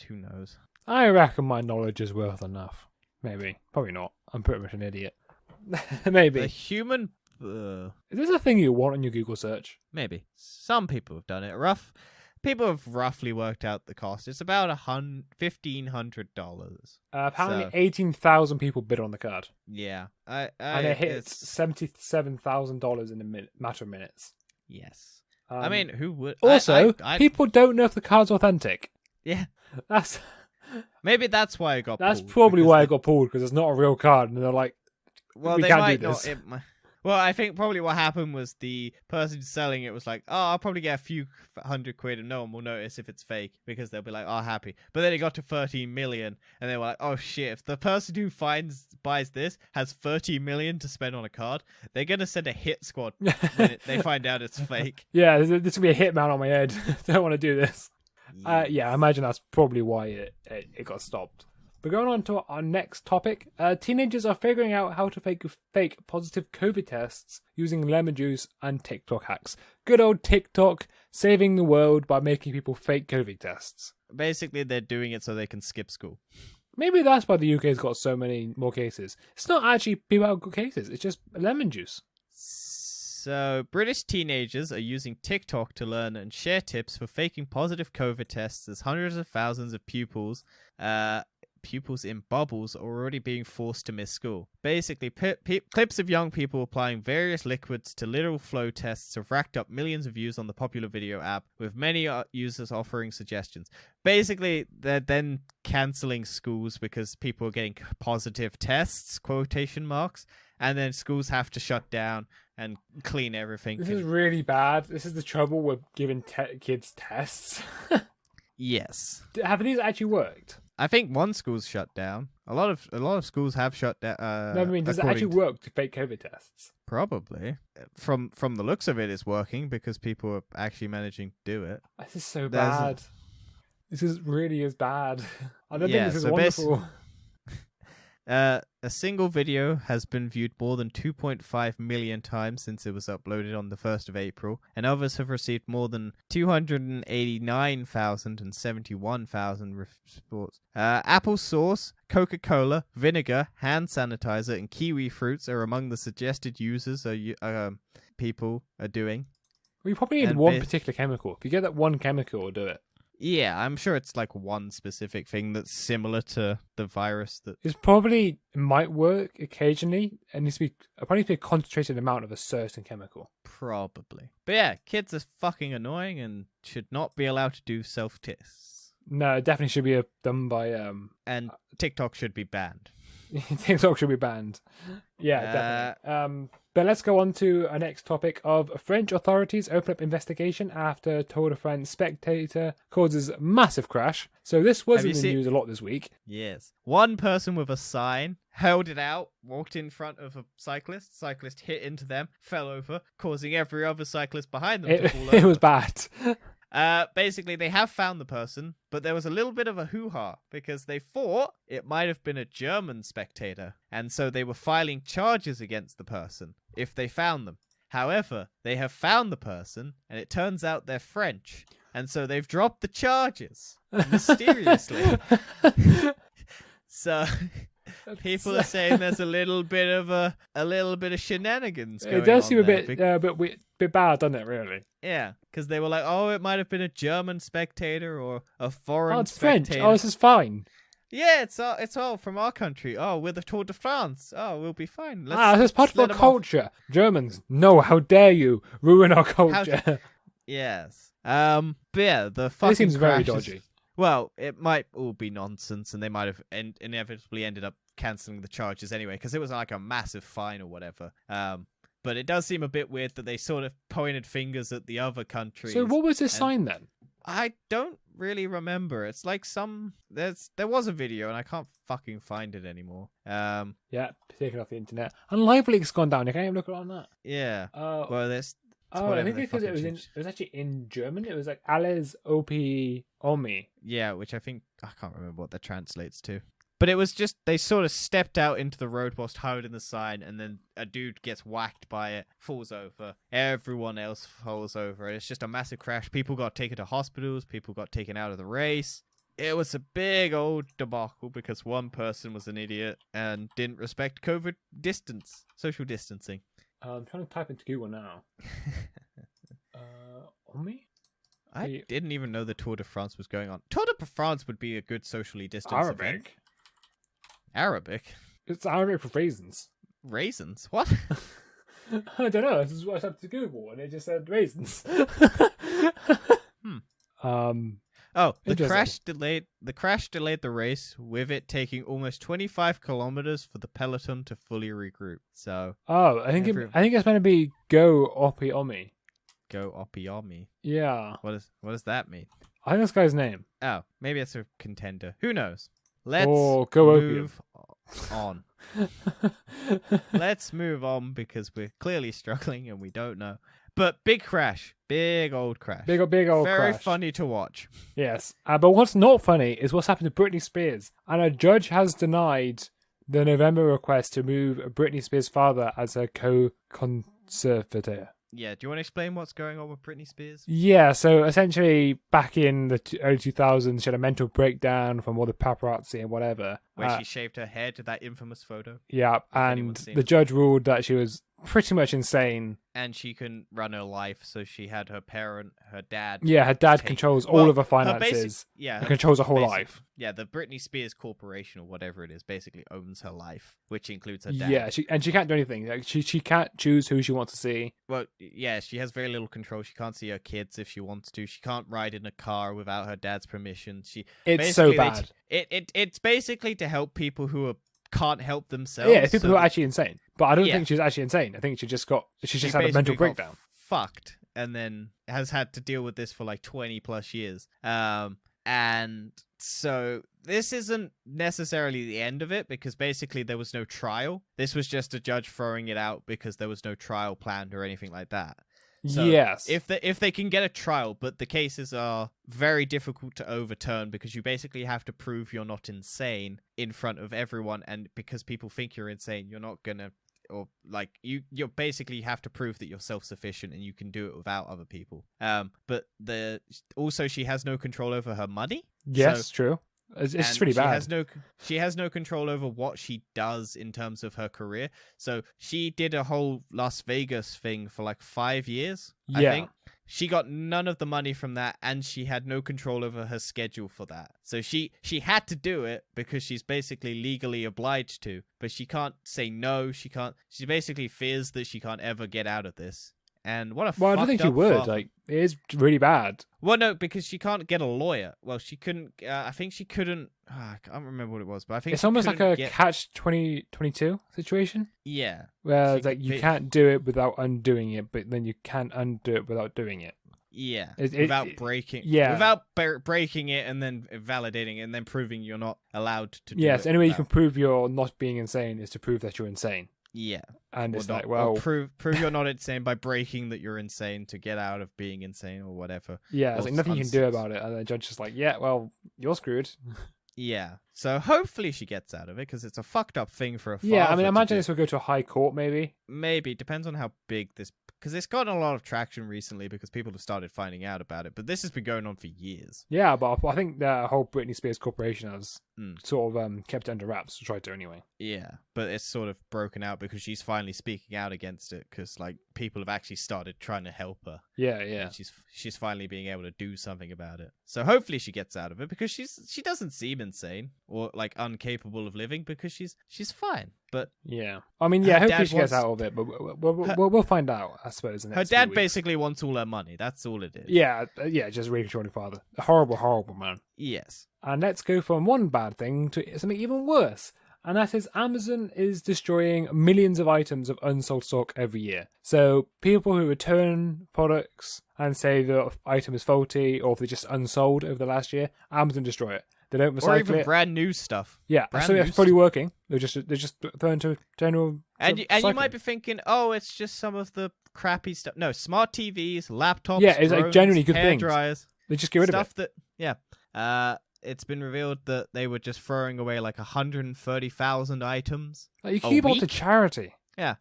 Who knows? I reckon my knowledge is worth enough. Maybe, probably not. I'm pretty much an idiot. Maybe. The human. Is this a thing you want on your Google search? Maybe. Some people have done it. People have roughly worked out the cost. It's about $1,500. Apparently, 18,000 people bid on the card. Yeah, and it hits $77,000 in a matter of minutes. Yes, I mean, who would? Also, people don't know if the card's authentic. Yeah, maybe that's why it got. That's pulled, probably why it got pulled, because it's not a real card, and they're like, well, we they can't might do this. Well, I think probably what happened was the person selling it was like, "Oh, I'll probably get a few £100, and no one will notice if it's fake because they'll be like, oh, happy." But then it got to 13 million, and they were like, "Oh shit! If the person who buys this has 30 million to spend on a card, they're gonna send a hit squad when they find out it's fake." Yeah, there's gonna be a hitman on my head. Don't want to do this. Yeah, I imagine that's probably why it got stopped. But going on to our next topic, teenagers are figuring out how to fake positive COVID tests using lemon juice and TikTok hacks. Good old TikTok saving the world by making people fake COVID tests. Basically, they're doing it so they can skip school. Maybe that's why the UK's got so many more cases. It's not actually people who've got cases, it's just lemon juice. So, British teenagers are using TikTok to learn and share tips for faking positive COVID tests as hundreds of thousands of pupils in bubbles are already being forced to miss school. Basically, clips of young people applying various liquids to literal flow tests have racked up millions of views on the popular video app, with many users offering suggestions. Basically, they're then cancelling schools because people are getting positive tests, quotation marks, and then schools have to shut down and clean everything. This is really bad. This is the trouble with giving kids tests. Yes. Have these actually worked? I think one school's shut down. A lot of schools have shut down. No, I mean, does it actually work to fake COVID tests? Probably. From the looks of it, it's working because people are actually managing to do it. This is so bad. This really is bad. I don't think this is wonderful. A single video has been viewed more than 2.5 million times since it was uploaded on the 1st of April, and others have received more than 289,000 and 71,000 reports. Apple sauce, Coca-Cola, vinegar, hand sanitizer, and kiwi fruits are among the suggested users people are doing. We probably need one particular chemical. If you get that one chemical, it'll do it. Yeah, I'm sure it's like one specific thing that's similar to the virus. It might work occasionally. It needs to be probably a concentrated amount of a certain chemical. Probably. But yeah, kids are fucking annoying and should not be allowed to do self-tests. No, it definitely should be done by... And TikTok should be banned. TikTok should be banned. Yeah, definitely. But let's go on to our next topic of French authorities open up investigation after Tour de France spectator causes massive crash. So this was in the news a lot this week. Yes. One person with a sign held it out, walked in front of a cyclist. Cyclist hit into them, fell over, causing every other cyclist behind them to fall over. It was bad. Basically, they have found the person, but there was a little bit of a hoo-ha because they thought it might have been a German spectator, and so they were filing charges against the person if they found them. However, they have found the person, and it turns out they're French, and so they've dropped the charges mysteriously. So people are saying there's a little bit of shenanigans going on. It does seem a there. bit bad, doesn't it? Really? Yeah, because they were like, "Oh, it might have been a German spectator or a foreign it's spectator." French. Oh, this is fine. Yeah, it's all from our country. Oh, we're the Tour de France. Oh, we'll be fine. This is part of our culture. Germans, no, how dare you ruin our culture? Yes. But yeah, the fucking seems very dodgy. Well, it might all be nonsense, and they might have inevitably ended up cancelling the charges anyway, because it was like a massive fine or whatever. But it does seem a bit weird that they sort of pointed fingers at the other countries. So what was this sign then? I don't really remember. It's like there was a video and I can't fucking find it anymore. Yeah, taken off the internet. And Live Leak's gone down. You can't even look on that. Yeah. Well, Oh, I think because it was actually in German. It was like alles op omi. Yeah, which I can't remember what that translates to. But it was just, they sort of stepped out into the road whilst holding the sign, and then a dude gets whacked by it, falls over. Everyone else falls over. It's just a massive crash. People got taken to hospitals. People got taken out of the race. It was a big old debacle because one person was an idiot and didn't respect COVID social distancing. I'm trying to type into Google now. Omi? I didn't even know the Tour de France was going on. Tour de France would be a good socially distanced Arabic. event. Arabic? It's Arabic for raisins. Raisins? What? I don't know. This is what I typed to Google, and it just said raisins. Oh, the crash delayed the race, with it taking almost 25 kilometers for the peloton to fully regroup. So, I think it's meant to be go opi omi. Go opi omi. Yeah. What does that mean? I think this guy's name. Oh, maybe it's a contender. Who knows? Let's go move on. Let's move on because we're clearly struggling and we don't know. But big crash. Big old crash. Big old crash. Very funny to watch. Yes. But what's not funny is what's happened to Britney Spears. And a judge has denied the November request to move Britney Spears' father as a co-conservator. Yeah, do you want to explain what's going on with Britney Spears? Yeah, so essentially back in the early 2000s, she had a mental breakdown from all the paparazzi and whatever. Where she shaved her head, that infamous photo. Yeah, and the judge ruled that she was pretty much insane. And she couldn't run her life, so she had her dad. Yeah, her dad controls all of her finances. And controls her whole life. Yeah, the Britney Spears Corporation or whatever it is basically owns her life, which includes her dad. Yeah, she can't do anything. Like she can't choose who she wants to see. Well, yeah, she has very little control. She can't see her kids if she wants to. She can't ride in a car without her dad's permission. It's so bad. It's basically to help people who can't help themselves. Yeah, people who are actually insane. But I don't think she's actually insane. I think she's just had a mental breakdown. Fucked, and then has had to deal with this for like 20 plus years. And so this isn't necessarily the end of it because basically there was no trial. This was just a judge throwing it out because there was no trial planned or anything like that. So yes. If they can get a trial, but the cases are very difficult to overturn because you basically have to prove you're not insane in front of everyone, and because people think you're insane, you're not gonna, or like you basically have to prove that you're self-sufficient and you can do it without other people. But also she has no control over her money. Yes, true. It's pretty bad. She has no control over what she does in terms of her career. So she did a whole Las Vegas thing for like 5 years, I think. She got none of the money from that, and she had no control over her schedule for that. So she had to do it because she's basically legally obliged to, but she can't say no. She basically fears that she can't ever get out of this. And what a I don't think she would. Like, it is really bad. Well, no, because she can't get a lawyer. Well, she couldn't. I think she couldn't. I can't remember what it was, but I think it's almost like a catch-22 situation. Yeah, where it's like you can't do it without undoing it, but then you can't undo it without doing it. Yeah, without breaking. Yeah, without breaking it and then validating it and then proving you're not allowed to. Do yes, it any way you can prove you're not being insane is to prove that you're insane. Yeah, and it's prove you're not insane by breaking that you're insane to get out of being insane or whatever. Yeah, it's like nothing you can do about it, and the judge is like, "Yeah, well, you're screwed." Yeah, so hopefully she gets out of it because it's a fucked up thing for a father. Yeah, I mean, I imagine this will go to a high court, maybe. Maybe depends on how big this. Because it's gotten a lot of traction recently because people have started finding out about it. But this has been going on for years. Yeah, but I think the whole Britney Spears Corporation has sort of kept it under wraps, or tried to anyway. Yeah, but it's sort of broken out because she's finally speaking out against it because like people have actually started trying to help her. Yeah. And she's finally being able to do something about it. So hopefully she gets out of it because she doesn't seem insane or like incapable of living because she's fine. But yeah, I mean, yeah, hopefully she gets out of it, but we'll find out, I suppose. Her dad basically wants all her money. That's all it is. Yeah, just really controlling father. A horrible, horrible man. Yes. And let's go from one bad thing to something even worse. and that is Amazon is destroying millions of items of unsold stock every year. So people who return products and say the item is faulty or if they're just unsold over the last year, Amazon destroy it. They don't recycle Or even it. brand new stuff. Yeah, Brand so new it's fully working. They're just thrown to general. And you recycling. might be thinking, oh, it's just some of the crappy stuff. No, smart TVs, laptops, Yeah, it's like drones, genuinely good hair things. dryers. They just get rid of it. It's been revealed that they were just throwing away like 130,000 items. Like, you keep all to week? charity. Yeah.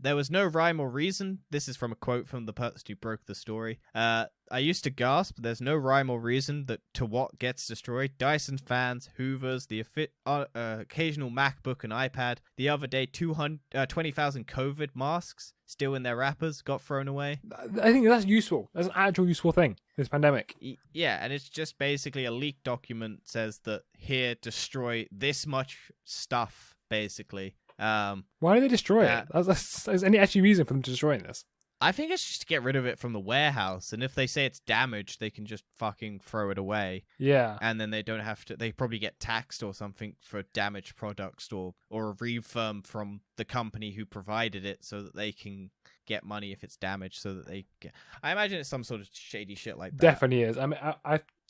There was no rhyme or reason. This is from a quote from the person who broke the story. I used to gasp. There's no rhyme or reason to what gets destroyed. Dyson fans, Hoovers, the occasional MacBook and iPad. The other day, 20,000 COVID masks still in their wrappers got thrown away. I think that's useful. That's an actual useful thing. This pandemic. Yeah, and it's just basically a leaked document says that here, destroy this much stuff, basically. Why do they destroy it? Is any actually reason for them destroying this? I think it's just to get rid of it from the warehouse, and if they say it's damaged, they can just fucking throw it away. Yeah. And then they don't have to. They probably get taxed or something for damaged products, or a refund from the company who provided it, so that they can get money if it's damaged. So that they get. I imagine it's some sort of shady shit like that. Definitely is. I mean,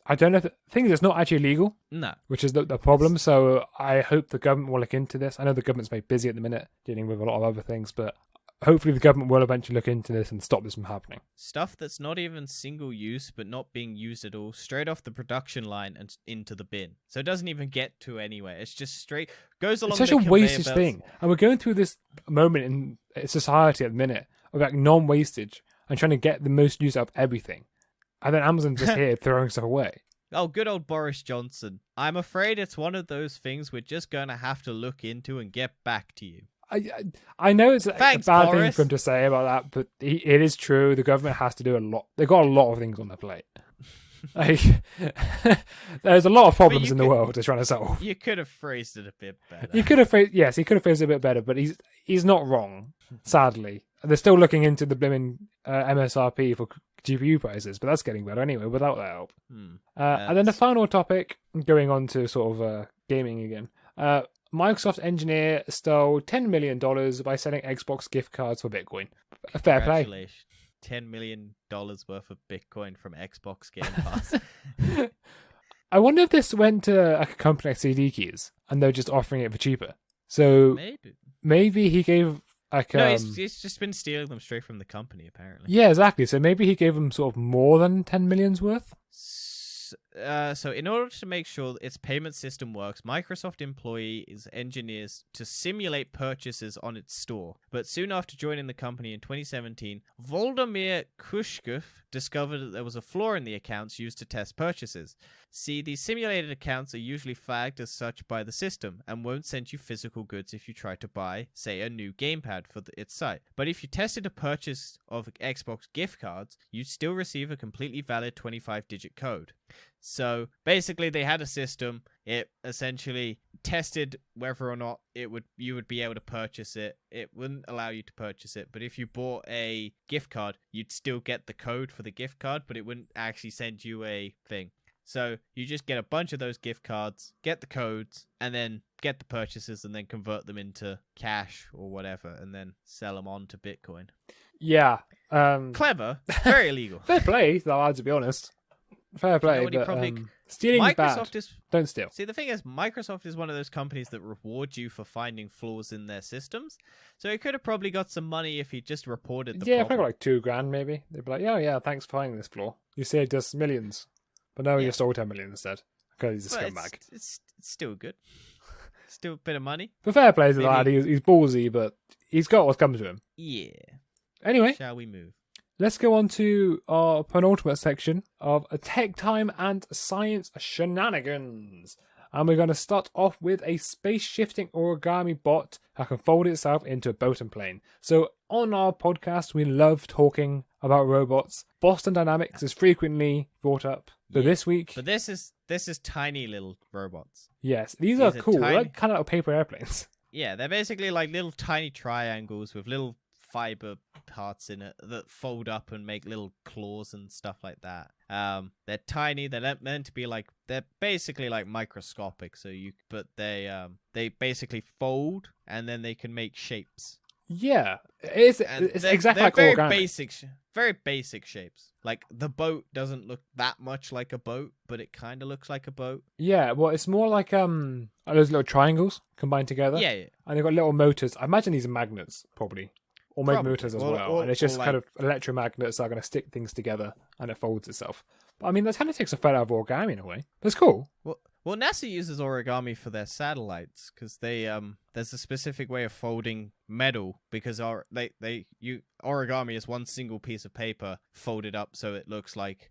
I don't know if the thing is it's not actually legal. No. Which is the problem. So I hope the government will look into this. I know the government's very busy at the minute dealing with a lot of other things, but hopefully the government will eventually look into this and stop this from happening. Stuff that's not even single use, but not being used at all, straight off the production line and into the bin. So it doesn't even get to anywhere. It's just straight goes along. It's such the a wastage thing, and we're going through this moment in society at the minute of like non-wastage and trying to get the most use out of everything, and then Amazon's just here throwing stuff away. Oh, good old Boris Johnson. I'm afraid it's one of those things we're just going to have to look into and get back to you. I know it's Thanks, a bad Boris. thing for him to say about that, but it is true. The government has to do a lot. They've got a lot of things on their plate. Like, there's a lot of problems in the world they're trying to solve. You could have phrased it a bit better. He could have phrased it a bit better, but he's not wrong. Sadly, they're still looking into the blimmin' MSRP for GPU prices, but that's getting better anyway without that help. And then the final topic, going on to sort of gaming again. Microsoft engineer stole $10 million by selling Xbox gift cards for Bitcoin. Fair play. Congratulations. $10 million worth of Bitcoin from Xbox Game Pass. I wonder if this went to a company like CD Keys and they're just offering it for cheaper. So maybe he gave like no, he's just been stealing them straight from the company apparently. Yeah, exactly. So maybe he gave them sort of more than 10 million's worth. So in order to make sure its payment system works, Microsoft employees engineers to simulate purchases on its store. But soon after joining the company in 2017, Volodymyr Kushkov discovered that there was a flaw in the accounts used to test purchases. See, these simulated accounts are usually flagged as such by the system and won't send you physical goods if you try to buy, say, a new gamepad for its site. But if you tested a purchase of Xbox gift cards, you'd still receive a completely valid 25-digit code. So basically they had a system. It essentially tested whether or not you would be able to purchase it. It wouldn't allow you to purchase it, but if you bought a gift card, you'd still get the code for the gift card, but it wouldn't actually send you a thing. So you just get a bunch of those gift cards, get the codes, and then get the purchases and then convert them into cash or whatever and then sell them on to Bitcoin. Yeah. Clever. Very illegal. Fair play, though, to be honest. Fair play, but stealing is bad. Don't steal. See, the thing is, Microsoft is one of those companies that reward you for finding flaws in their systems. So he could have probably got some money if he just reported the problem. Yeah, probably like $2,000 maybe. They'd be like, yeah, thanks for finding this flaw. You saved us millions. But no, you stole 10 million instead. Because he's a scumbag. It's still good. Still a bit of money. But fair play to the lad. He's ballsy, but he's got what's come to him. Yeah. Anyway. Shall we move? Let's go on to our penultimate section of Tech Time and Science Shenanigans. And we're going to start off with a space-shifting origami bot that can fold itself into a boat and plane. So on our podcast, we love talking about robots. Boston Dynamics is frequently brought up. But this week... But this is tiny little robots. Yes, these are cool. They're like kind of like paper airplanes. Yeah, they're basically like little tiny triangles with little fiber parts in it that fold up and make little claws and stuff like that. They're tiny. They're meant to be like, they're basically like microscopic. But they basically fold and then they can make shapes. Yeah, it's exactly like very origami. very basic shapes. Like the boat doesn't look that much like a boat, but it kind of looks like a boat. Yeah, well, it's more like those little triangles combined together. Yeah. And they've got little motors. I imagine these are magnets, probably. Or maybe motors as well. And it's just kind of electromagnets that are going to stick things together and it folds itself. But I mean, that kind of takes a photo of origami in a way. That's cool. Well, NASA uses origami for their satellites because there's a specific way of folding metal because origami is one single piece of paper folded up so it looks like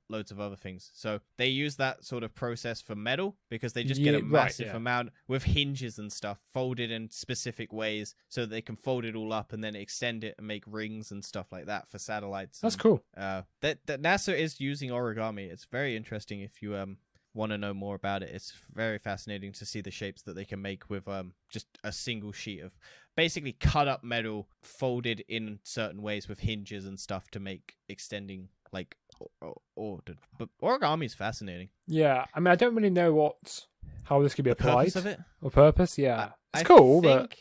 loads of other things. So they use that sort of process for metal because they just get a massive amount with hinges and stuff folded in specific ways so that they can fold it all up and then extend it and make rings and stuff like that for satellites. That's cool. That NASA is using origami. It's very interesting if you want to know more about it. It's very fascinating to see the shapes that they can make with just a single sheet of basically cut up metal folded in certain ways with hinges and stuff to make extending like ordered. But origami is fascinating. Yeah, I mean, I don't really know how this could be applied. Purpose of it? Or purpose, yeah. It's cool, but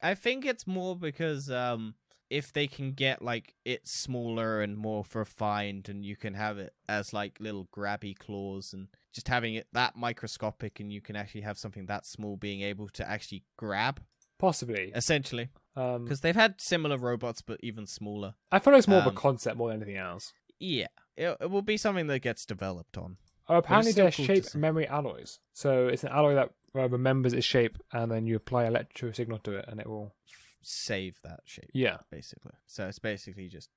I think it's more because if they can get like it smaller and more refined and you can have it as like little grabby claws and just having it that microscopic and you can actually have something that small being able to actually grab. Possibly. Essentially. Because they've had similar robots but even smaller. I thought it was more of a concept more than anything else. Yeah. It will be something that gets developed on. Oh, apparently they're shape memory alloys. So it's an alloy that remembers its shape and then you apply electrical signal to it and it will save that shape. Yeah. Basically. So it's basically just,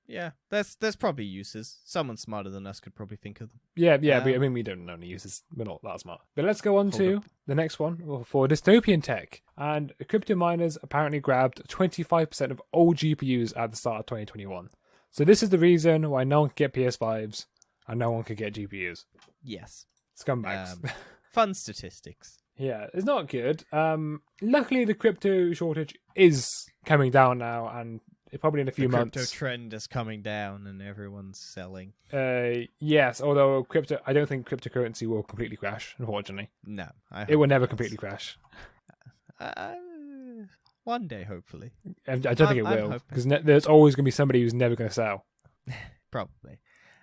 there's probably uses. Someone smarter than us could probably think of them. Yeah, I mean, we don't know any uses. We're not that smart. But let's go on to the next one for dystopian tech. And crypto miners apparently grabbed 25% of all GPUs at the start of 2021. So this is the reason why no one could get PS5s and no one could get GPUs. Yes. Scumbags. Fun statistics. Yeah, it's not good. Luckily, the crypto shortage is coming down now, and probably in a few months. The crypto trend is coming down, and everyone's selling. Yes, although I don't think cryptocurrency will completely crash. Unfortunately, no, it will never completely crash. One day, hopefully. I don't think it will, because there's always going to be somebody who's never going to sell. Probably.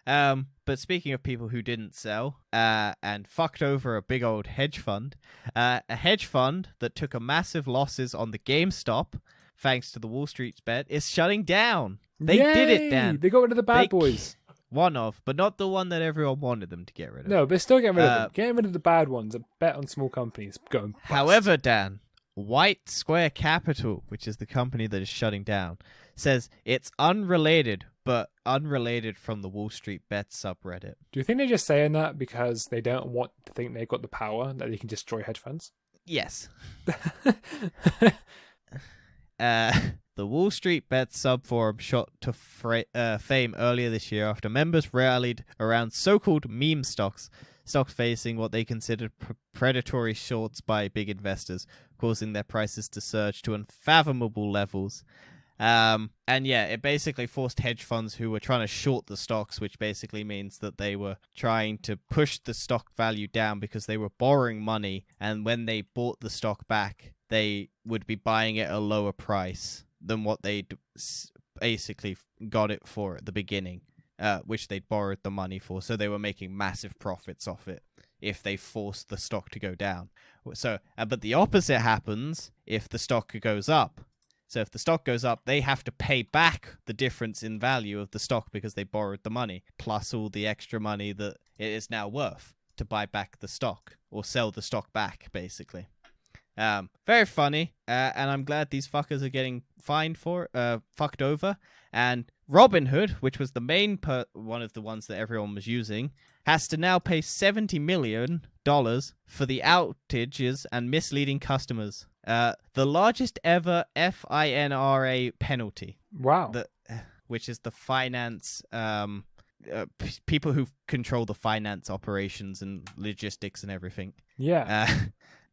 But speaking of people who didn't sell and fucked over a big old hedge fund, a hedge fund that took a massive losses on the GameStop thanks to the Wall Street bet is shutting down. They did it, Dan. They got rid of the bad boys. But not the one that everyone wanted them to get rid of. No, but still getting rid of them. Getting rid of the bad ones that bet on small companies going bust. However, Dan, White Square Capital, which is the company that is shutting down, says it's unrelated from the Wall Street Bets subreddit. Do you think they're just saying that because they don't want to think they've got the power that they can destroy hedge funds? Yes. The Wall Street Bets subforum shot to fame earlier this year after members rallied around so-called meme stocks facing what they considered predatory shorts by big investors, causing their prices to surge to unfathomable levels. It basically forced hedge funds who were trying to short the stocks, which basically means that they were trying to push the stock value down because they were borrowing money, and when they bought the stock back, they would be buying it at a lower price than what they basically got it for at the beginning, which they'd borrowed the money for. So they were making massive profits off it if they forced the stock to go down. So, but the opposite happens if the stock goes up. So if the stock goes up, they have to pay back the difference in value of the stock because they borrowed the money, plus all the extra money that it is now worth to buy back the stock or sell the stock back, basically. Very funny, and I'm glad these fuckers are getting fined fucked over. And Robinhood, which was the main one of the ones that everyone was using, has to now pay $70 million for the outages and misleading customers. The largest ever FINRA penalty. Wow. Which is the finance, people who control the finance operations and logistics and everything. Yeah.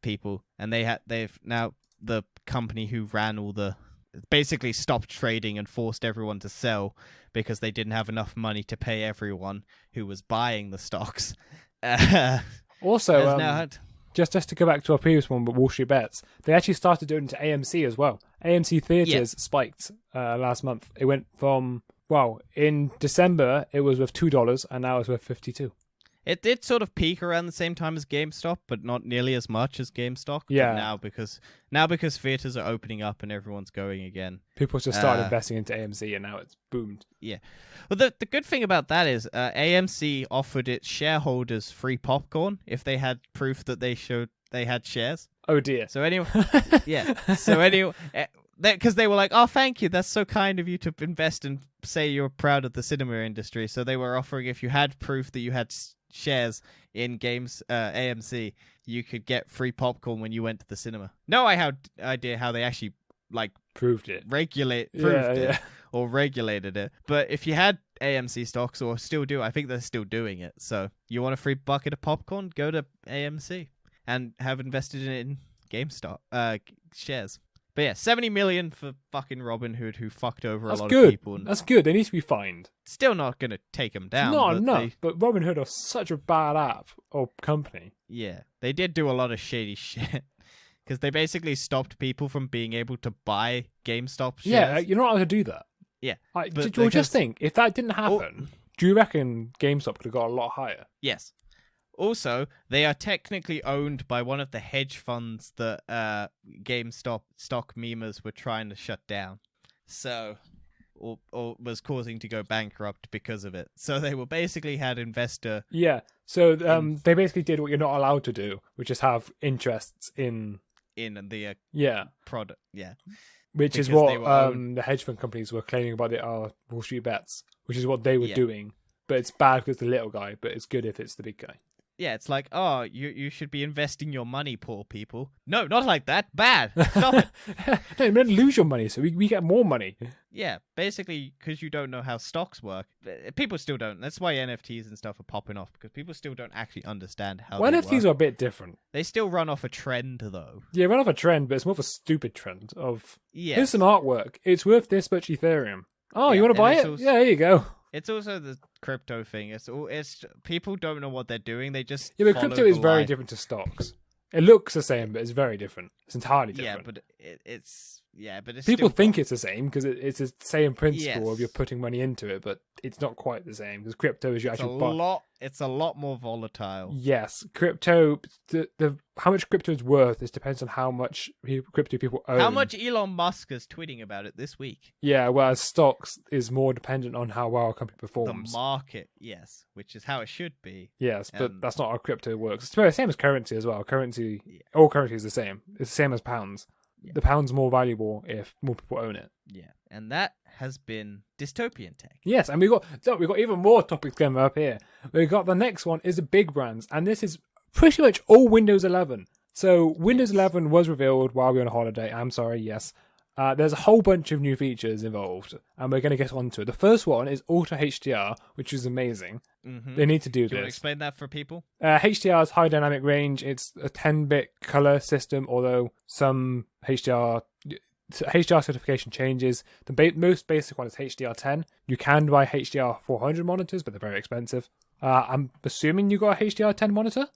People, and they've now the company who ran all the basically stopped trading and forced everyone to sell because they didn't have enough money to pay everyone who was buying the stocks. Also, has now had... just to go back to our previous one, but Wall Street Bets, they actually started doing it to AMC as well. AMC theaters spiked last month. It went from, in December it was worth $2, and now it's worth $52. It did sort of peak around the same time as GameStop, but not nearly as much as GameStop. Yeah. But now because theaters are opening up and everyone's going again, people just started investing into AMC, and now it's boomed. Yeah. Well, the good thing about that is AMC offered its shareholders free popcorn if they had proof that they showed they had shares. Oh dear. So anyway, because they were like, "Oh, thank you, that's so kind of you to invest and say you're proud of the cinema industry." So they were offering, if you had proof that you had shares in games AMC, you could get free popcorn when you went to the cinema. No idea how they actually proved it or regulated it, but if you had AMC stocks, or still do, I think they're still doing it. So you want a free bucket of popcorn, go to AMC and have invested in GameStop shares. But yeah, 70 million for fucking Robinhood, who fucked over a lot of people. And that's good. They need to be fined. Still not going to take them down. Not enough, but Robinhood are such a bad app or company. Yeah, they did do a lot of shady shit. Because they basically stopped people from being able to buy GameStop shares. Yeah, you're not allowed to do that. Yeah. Just think, if that didn't happen, do you reckon GameStop could have got a lot higher? Yes. Also, they are technically owned by one of the hedge funds that GameStop stock memers were trying to shut down. So, or was causing to go bankrupt because of it. So they were basically had investor... Yeah, so they basically did what you're not allowed to do, which is have interests in the product. Yeah. Which is what the hedge fund companies were claiming about the Wall Street Bets, which is what they were doing. But it's bad because it's the little guy, but it's good if it's the big guy. Yeah, it's like, oh, you should be investing your money, poor people. No, not like that. Bad. Stop it. No, you're going to lose your money, so we get more money. Yeah, basically, because you don't know how stocks work. People still don't. That's why NFTs and stuff are popping off, because people still don't actually understand how they NFTs work. are a bit different. They still run off a trend, though. Yeah, run off a trend, but it's more of a stupid trend of, here's some artwork. It's worth this much Ethereum. Oh, you want to buy it? Yeah, there you go. It's also the crypto thing. It's people don't know what they're doing. They just but crypto is very different to stocks. It looks the same, but it's very different. It's entirely different. But people think it's the same because it's the same principle of you're putting money into it, but it's not quite the same because crypto is It's a lot more volatile. Yes, crypto. How much crypto is worth depends on how much crypto people own. How much Elon Musk is tweeting about it this week? Yeah, whereas stocks is more dependent on how well a company performs. The market, yes, which is how it should be. Yes, but that's not how crypto works. It's the same as currency as well. All currency is the same. It's the same as pounds. Yeah. The pound's more valuable if more people own it. Yeah, and that has been dystopian tech. Yes, and we've got even more topics coming up here. We got the next one is the big brands, and this is pretty much all Windows 11. So Windows 11 was revealed while we were on holiday. I'm sorry, yes. There's a whole bunch of new features involved, and we're going to get onto it. The first one is Ultra HDR, which is amazing. Mm-hmm. They need to do this. Do you want to explain that for people? HDR is high dynamic range. It's a 10-bit color system, although some HDR certification changes. The most basic one is HDR10. You can buy HDR 400 monitors, but they're very expensive. I'm assuming you got a HDR10 monitor,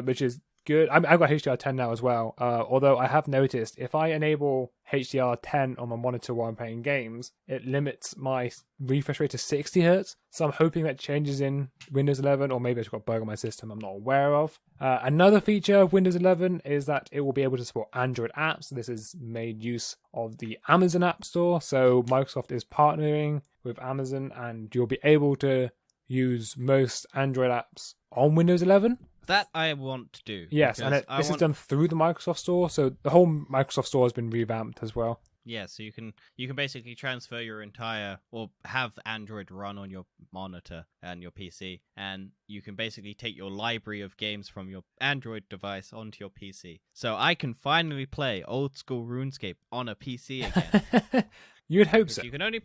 which is good. I've got HDR10 now as well, although I have noticed if I enable HDR10 on my monitor while I'm playing games, it limits my refresh rate to 60 Hz. So I'm hoping that changes in Windows 11, or maybe I've got a bug on my system I'm not aware of. Another feature of Windows 11 is that it will be able to support Android apps. This is made use of the Amazon App Store, so Microsoft is partnering with Amazon, and you'll be able to use most Android apps on Windows 11. That I want to do. Yes, and this is done through the Microsoft Store, so the whole Microsoft Store has been revamped as well. Yeah, so you can basically transfer your entire, or have Android run on your monitor and your PC, and you can basically take your library of games from your Android device onto your PC. So I can finally play old school RuneScape on a PC again. You'd hope so. You can only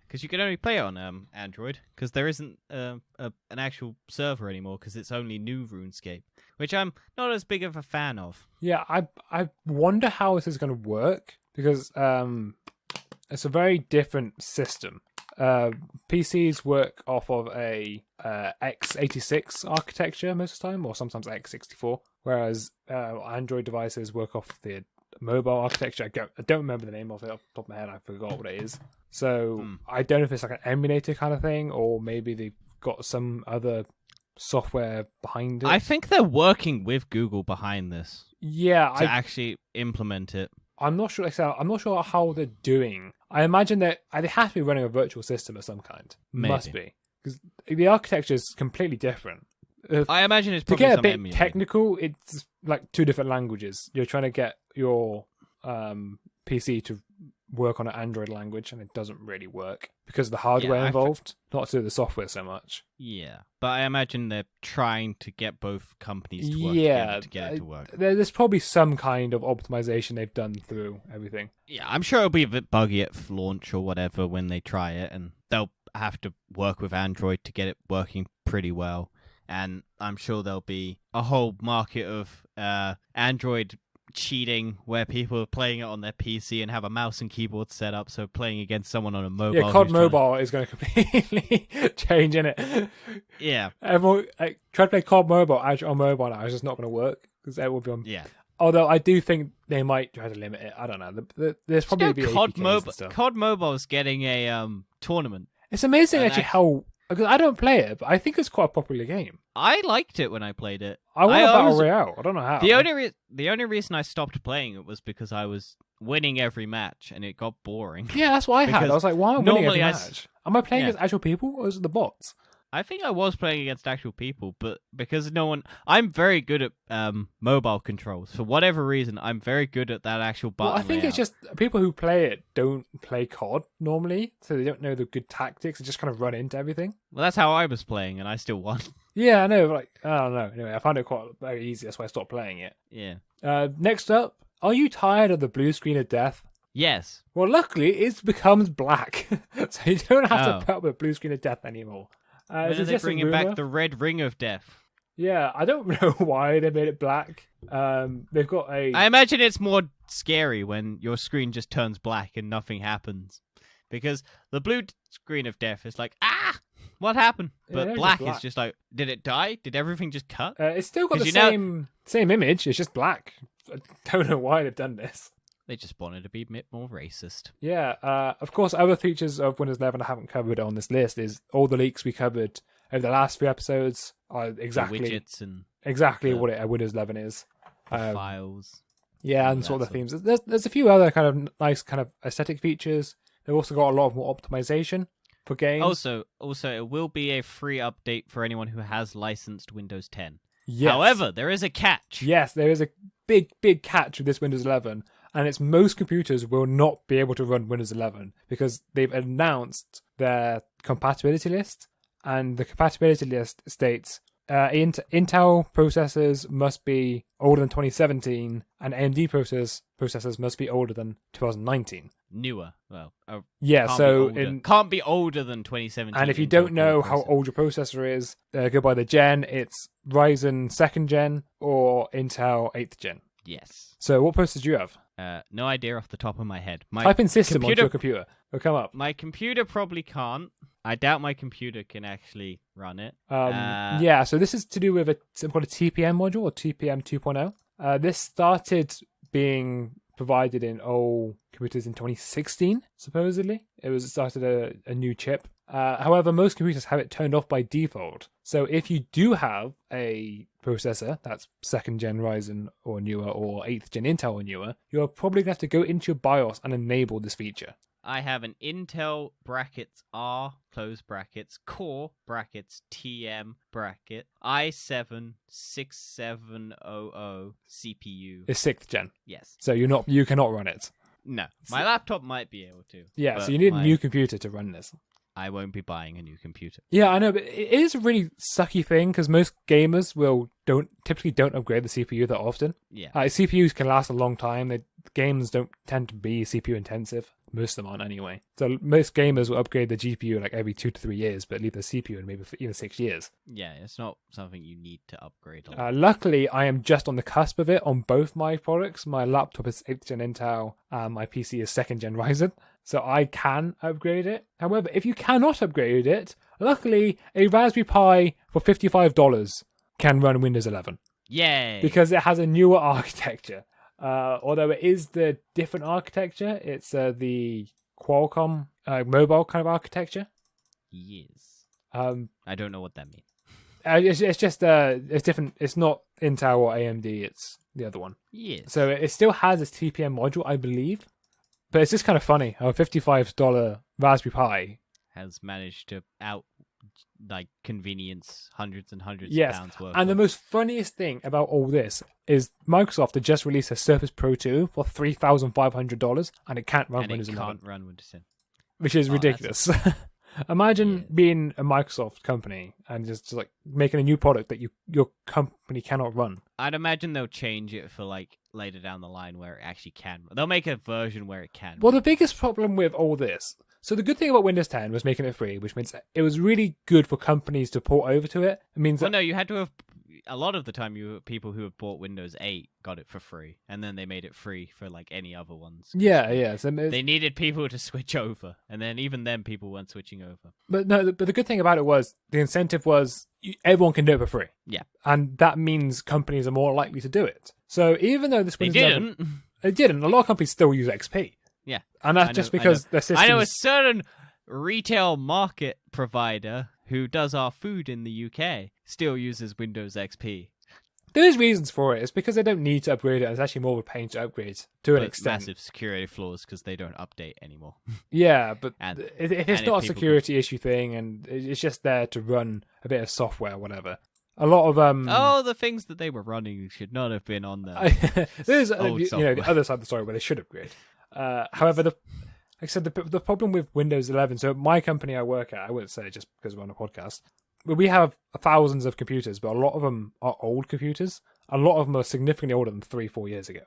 because you can only play it on Android, because there isn't an actual server anymore, because it's only new RuneScape, which I'm not as big of a fan of. Yeah, I wonder how this is going to work, because it's a very different system. PCs work off of a x86 architecture most of the time, or sometimes x64, whereas Android devices work off the mobile architecture. I don't remember the name of it off the top of my head. I forgot what it is. So I don't know if it's like an emulator kind of thing, or maybe they've got some other software behind it. I think they're working with Google behind this. Yeah, to actually implement it. I'm not sure. I'm not sure how they're doing. I imagine that they have to be running a virtual system of some kind. Maybe. Must be, because the architecture is completely different. I imagine it's to probably get a some bit emulator. technical. It's like two different languages. You're trying to get your PC to work on an Android language, and it doesn't really work because of the hardware involved, not to the software so much. Yeah, but I imagine they're trying to get both companies to work together to get it to work. There's probably some kind of optimization they've done through everything. Yeah, I'm sure it'll be a bit buggy at launch or whatever when they try it, and they'll have to work with Android to get it working pretty well. And I'm sure there'll be a whole market of Android cheating where people are playing it on their PC and have a mouse and keyboard set up, so playing against someone on a mobile. Yeah, COD Mobile is going to completely change, innit? Yeah. Everyone try to play COD Mobile on mobile now. It's just not going to work because it will be on. Yeah. Although I do think they might try to limit it. I don't know. There's probably be COD Mobile is getting a tournament. It's amazing actually how. Because I don't play it, but I think it's quite a popular game. I liked it when I played it. I want a battle royale. I don't know how. The only reason I stopped playing it was because I was winning every match and it got boring. Yeah, that's what I had. I was like, why am I winning every match? Am I playing against actual people or is it the bots? I think I was playing against actual people, but because I'm very good at mobile controls. For whatever reason, I'm very good at that actual button Well, I think layout. it's just people who play it don't play COD normally, so they don't know the good tactics. They just kind of run into everything. Well, that's how I was playing, and I still won. Yeah, I know. Like, I don't know. Anyway, I found it quite very easy. That's why I stopped playing it. Yeah. Next up, are you tired of the blue screen of death? Yes. Well, luckily, it becomes black, so you don't have to put up with blue screen of death anymore. When are they bringing back the red ring of death? Yeah, I don't know why they made it black. They've got I imagine it's more scary when your screen just turns black and nothing happens. Because the blue screen of death is like, what happened? But black is just like, did it die? Did everything just cut? It's still got the same image, it's just black. I don't know why they've done this. They just wanted to be a bit more racist. Yeah, of course, other features of Windows 11 I haven't covered on this list is all the leaks we covered over the last few episodes are exactly the widgets and what a Windows 11 is. Files. Yeah, and sort of the themes. There's a few other kind of nice kind of aesthetic features. They've also got a lot more optimization for games. Also, it will be a free update for anyone who has licensed Windows 10. Yes. However, there is a catch. Yes, there is a big catch with this Windows 11. And it's most computers will not be able to run Windows 11 because they've announced their compatibility list, and the compatibility list states Intel processors must be older than 2017, and AMD processors must be older than 2019. Newer, well, yeah. So can't be older than 2017. And if you don't know how old your processor is, go by the gen. It's Ryzen 2nd gen or Intel 8th gen. Yes. So what processor do you have? No idea off the top of my head. Type in system onto your computer. It'll come up. My computer probably can't. I doubt my computer can actually run it. Yeah, so this is to do with something called a TPM module or TPM 2.0. This started being provided in all computers in 2016, supposedly. It started a new chip. However, most computers have it turned off by default. So if you do have a processor that's 2nd gen Ryzen or newer or 8th gen Intel or newer, you're probably going to have to go into your BIOS and enable this feature. I have an Intel brackets R close brackets core brackets TM bracket i7 6700 CPU. It's 6th gen. Yes. So you cannot run it. No. My laptop might be able to. Yeah, so you need a new computer to run this. I won't be buying a new computer. Yeah, I know, but it is a really sucky thing because most gamers typically don't upgrade the CPU that often. Yeah. CPUs can last a long time. Games don't tend to be CPU intensive. Most of them aren't anyway. So most gamers will upgrade the GPU like every 2 to 3 years, but leave the CPU in maybe for even 6 years. Yeah, it's not something you need to upgrade a lot. Luckily, I am just on the cusp of it on both my products. My laptop is 8th gen Intel, and my PC is 2nd gen Ryzen, so I can upgrade it. However, if you cannot upgrade it, luckily a Raspberry Pi for $55 can run Windows 11. Yay! Because it has a newer architecture. Although it is the different architecture, it's the Qualcomm mobile kind of architecture. Yes. I don't know what that means. It's just it's different. It's not Intel or AMD. It's the other one. Yes. So it still has its TPM module, I believe. But it's just kind of funny how a $55 Raspberry Pi has managed to convenience hundreds and hundreds yes. of pounds worth. And the most funniest thing about all this is Microsoft had just released a Surface Pro 2 for $3,500, and it can't run Windows 11. It can't run Windows 10. Which is ridiculous. Imagine being a Microsoft company and just like making a new product that your company cannot run. I'd imagine they'll change it for later down the line where it actually can. They'll make a version where it can. Well, the biggest problem with all this, so the good thing about Windows 10 was making it free, which means it was really good for companies to port over to it. It means no, you had to have. A lot of the time, people who have bought Windows 8 got it for free, and then they made it free for any other ones. Yeah. So they needed people to switch over, and then even then, people weren't switching over. But the good thing about it was the incentive was everyone can do it for free. Yeah, and that means companies are more likely to do it. So even though this Windows 11, it didn't. A lot of companies still use XP. Yeah, and that's just because their systems. I know a certain retail market provider who does our food in the UK still uses Windows XP. There's reasons for it. It's because they don't need to upgrade it, and it's actually more of a pain to upgrade to an extent. Massive security flaws because they don't update anymore. Yeah, but it's not a security issue thing, and it's just there to run a bit of software, whatever. A lot of the things that they were running should not have been on there. There's the other side of the story where they should upgrade. However, like I said, the problem with Windows 11. So my company I work at, I wouldn't say just because we're on a podcast, but we have thousands of computers, but a lot of them are old computers. A lot of them are significantly older than 3-4 years ago,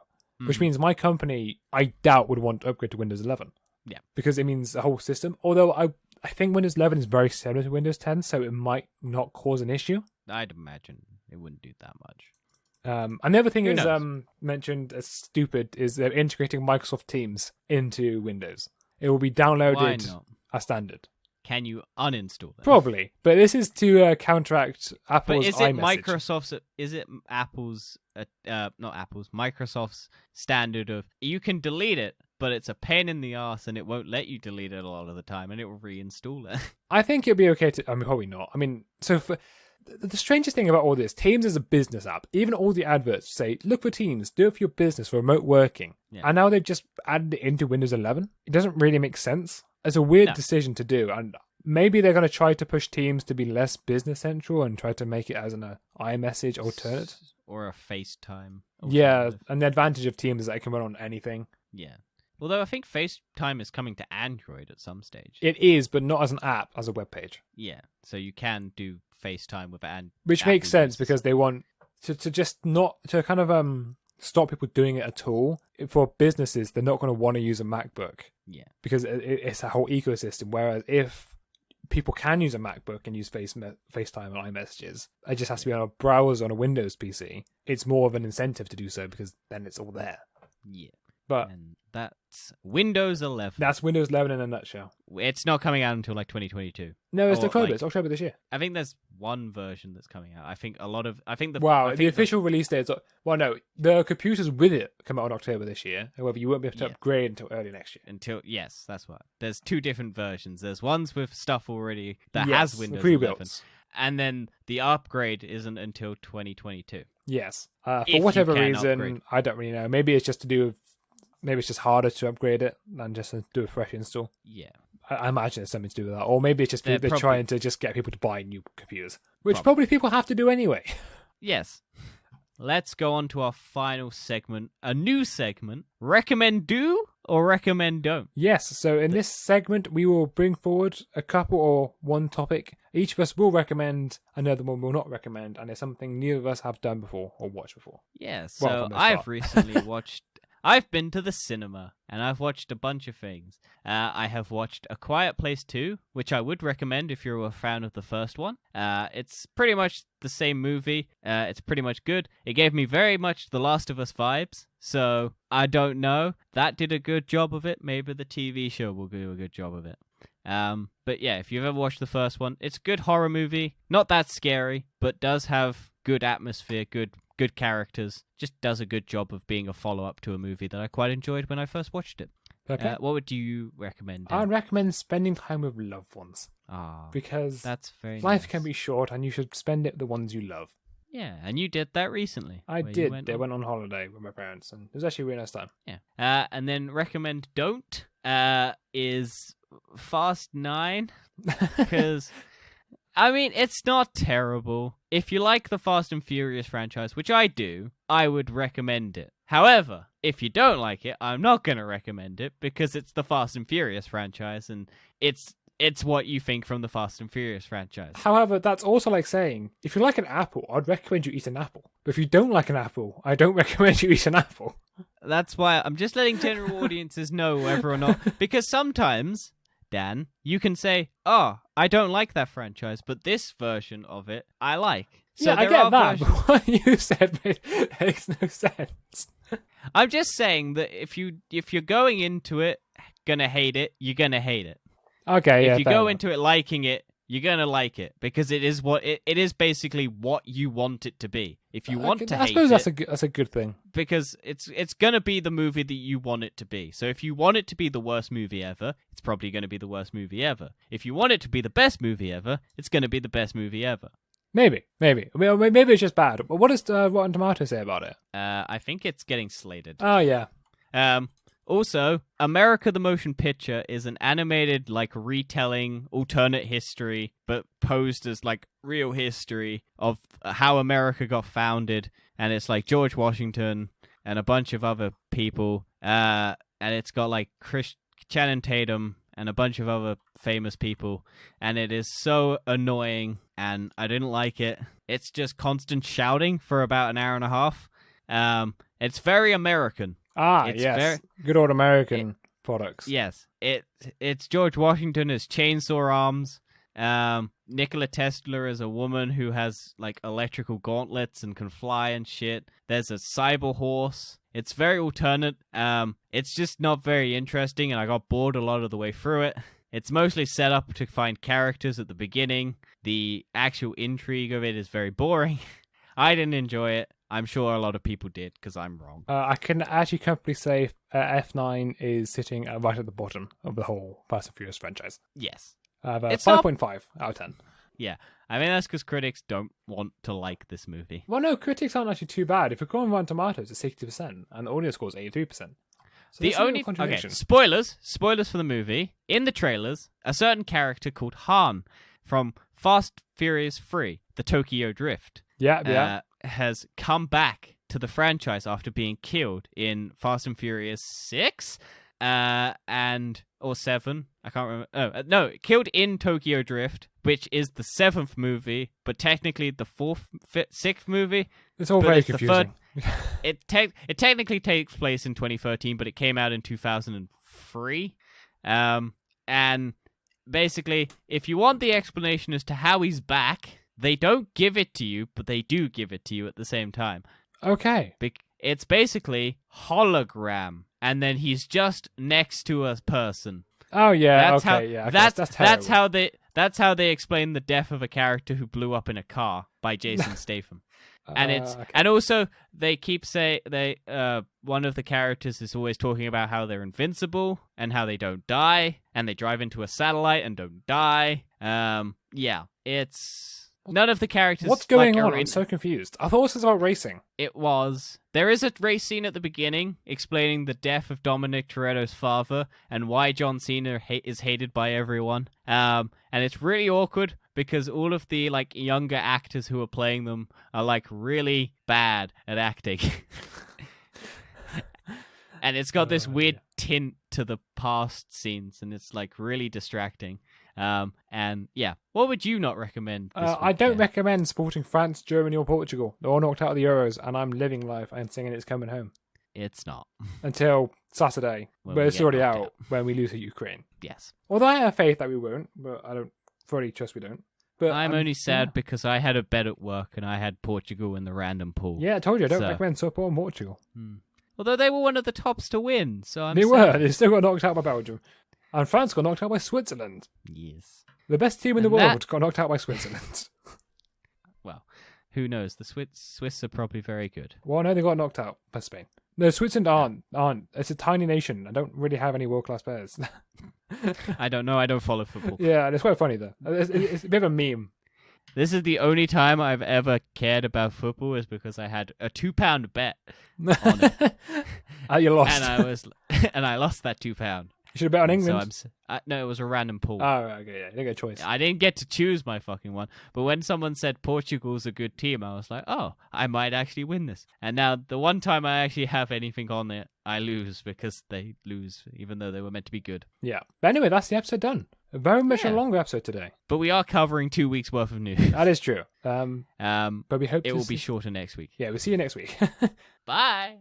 which means my company, I doubt, would want to upgrade to Windows 11. Yeah, because it means the whole system. Although I think Windows 11 is very similar to Windows 10, so it might not cause an issue. I'd imagine it wouldn't do that much. Another thing is mentioned as stupid is they're integrating Microsoft Teams into Windows. It will be downloaded as standard. Can you uninstall it? Probably, but this is to counteract Apple's iMessage. Is it Microsoft's standard of you can delete it, but it's a pain in the ass and it won't let you delete it a lot of the time and it will reinstall it? I think it'll be okay to, probably not. So for the strangest thing about all this, Teams is a business app. Even all the adverts say, look for Teams, do it for your business, for remote working. Yeah. And now they've just added it into Windows 11. It doesn't really make sense. It's a weird decision to do. And maybe they're going to try to push Teams to be less business central and try to make it as an iMessage alternate. Or a FaceTime. Yeah, and the advantage of Teams is that it can run on anything. Yeah. Although I think FaceTime is coming to Android at some stage. It is, but not as an app, as a web page. Yeah, so you can do FaceTime with Android. Which makes sense because they want to just not to kind of stop people doing it at all. For businesses, they're not going to want to use a MacBook. Yeah. Because it's a whole ecosystem. Whereas if people can use a MacBook and use FaceTime and iMessages, it just has to be on a browser on a Windows PC. It's more of an incentive to do so because then it's all there. Yeah. And that's Windows 11. That's Windows 11 in a nutshell. It's not coming out until 2022. No, it's October. It's October this year. I think there's one version that's coming out. The official release date. No, the computers with it come out in October this year. However, you won't be able to upgrade until early next year. Yes, that's what. There's two different versions. There's ones with stuff already that has Windows 11, and then the upgrade isn't until 2022. Yes. For whatever reason, I don't really know. Maybe it's just to do with. Maybe it's just harder to upgrade it than just to do a fresh install. Yeah. I imagine it's something to do with that. Or maybe it's just they're trying to just get people to buy new computers. Which probably people have to do anyway. Yes. Let's go on to our final segment. A new segment. Recommend do or recommend don't? Yes. So in this segment, we will bring forward a couple or one topic. Each of us will recommend, another one will not recommend. And it's something neither of us have done before or watched before. Yeah. So I've recently watched I've been to the cinema and I've watched a bunch of things. I have watched A Quiet Place 2, which I would recommend if you're a fan of the first one. It's pretty much the same movie. It's pretty much good. It gave me very much The Last of Us vibes. So I don't know. That did a good job of it. Maybe the TV show will do a good job of it. But yeah, if you've ever watched the first one, it's a good horror movie. Not that scary, but does have good atmosphere, good characters. Just does a good job of being a follow-up to a movie that I quite enjoyed when I first watched it. Okay. What would you recommend? I'd recommend spending time with loved ones. Because that's very life nice. can be short and you should spend it with the ones you love. Yeah, and you did that recently. I did. I went on holiday with my parents, and it was actually a really nice time. Yeah. And then recommend don't is Fast 9. Because, I mean, it's not terrible. If you like the Fast and Furious franchise, which I do, I would recommend it. However, if you don't like it, I'm not going to recommend it because it's the Fast and Furious franchise and it's what you think from the Fast and Furious franchise. However, that's also like saying, if you like an apple, I'd recommend you eat an apple. But if you don't like an apple, I don't recommend you eat an apple. That's why I'm just letting general audiences know whether or not, because sometimes, Dan, you can say, oh, I don't like that franchise, but this version of it, I like. So yeah, I get that, but what you said makes no sense. I'm just saying that if you're going into it, gonna hate it, you're gonna hate it. Okay, yeah. If you go into it liking it, you're gonna like it because it is what it is basically what you want it to be. If you want to hate it, I suppose that's a good thing because it's gonna be the movie that you want it to be. So if you want it to be the worst movie ever, it's probably gonna be the worst movie ever. If you want it to be the best movie ever, it's gonna be the best movie ever. Maybe. I mean, maybe it's just bad. But what does Rotten Tomatoes say about it? I think it's getting slated. Oh yeah. Also, America the Motion Picture is an animated, like, retelling alternate history, but posed as, like, real history of how America got founded. And it's, like, George Washington and a bunch of other people. And it's got, like, Channing Tatum and a bunch of other famous people. And it is so annoying, and I didn't like it. It's just constant shouting for about an hour and a half. It's very American. It's yes. Good old American products. Yes. It's George Washington as chainsaw arms. Nikola Tesla is a woman who has like electrical gauntlets and can fly and shit. There's a cyber horse. It's very alternate. It's just not very interesting, and I got bored a lot of the way through it. It's mostly set up to find characters at the beginning. The actual intrigue of it is very boring. I didn't enjoy it. I'm sure a lot of people did, because I'm wrong. I can actually comfortably say F9 is sitting right at the bottom of the whole Fast and Furious franchise. Yes. I have a 5.5 out of 10. Yeah. I mean, that's because critics don't want to like this movie. Well, no, critics aren't actually too bad. If you're going Rotten Tomatoes, it's 60%, and the audience score is 83%. So the only spoilers for the movie. In the trailers, a certain character called Han from Fast Furious 3, the Tokyo Drift, has come back to the franchise after being killed in Fast and Furious 6 or 7. I can't remember. No, killed in Tokyo Drift, which is the 7th movie, but technically the 6th movie. It's all very confusing. It technically takes place in 2013, but it came out in 2003. And basically, if you want the explanation as to how he's back, they don't give it to you, but they do give it to you at the same time. Okay. It's basically hologram, and then he's just next to a person. Oh yeah, That's how they explain the death of a character who blew up in a car by Jason Statham. And also they keep one of the characters is always talking about how they're invincible and how they don't die, and they drive into a satellite and don't die. It's none of the characters. What's going on? I'm so confused. I thought this was about racing. It was. There is a race scene at the beginning explaining the death of Dominic Toretto's father and why John Cena is hated by everyone. And it's really awkward because all of the like younger actors who are playing them are like really bad at acting. And it's got this weird tint to the past scenes, and it's like really distracting. And yeah, what would you not recommend? I don't recommend supporting France, Germany, or Portugal. They're all knocked out of the Euros, and I'm living life and singing "It's Coming Home." It's not. until Saturday, When but we it's get already knocked out out. when we lose to Ukraine. Yes. Although I have faith that we won't, but I don't fully trust we don't. But I'm only sad because I had a bet at work and I had Portugal in the random pool. Yeah, I told you, I don't So- recommend supporting Portugal. Although they were one of the tops to win, so I'm They sad. were. They still got knocked out by Belgium. And France got knocked out by Switzerland. Yes. The best team in the And world got knocked out by Switzerland. Well, who knows? The Swiss are probably very good. Well, no, they got knocked out by Spain. No, Switzerland aren't. It's a tiny nation. I don't really have any world-class players. I don't know. I don't follow football. Yeah, and it's quite funny, though. It's a bit of a meme. This is the only time I've ever cared about football is because I had a £2 bet on it. You lost. and I lost that £2. You should have bet on So England. no, it was a random pool. Oh, right, okay, yeah. You didn't get a choice. I didn't get to choose my fucking one. But when someone said Portugal's a good team, I was like, oh, I might actually win this. And now the one time I actually have anything on it, I lose because they lose, even though they were meant to be good. Yeah. But anyway, that's the episode done. A very much a Yeah. longer episode today. But we are covering 2 weeks worth of news. That is true. But But we hope it to will see... be shorter next week. Yeah, we'll see you next week. Bye.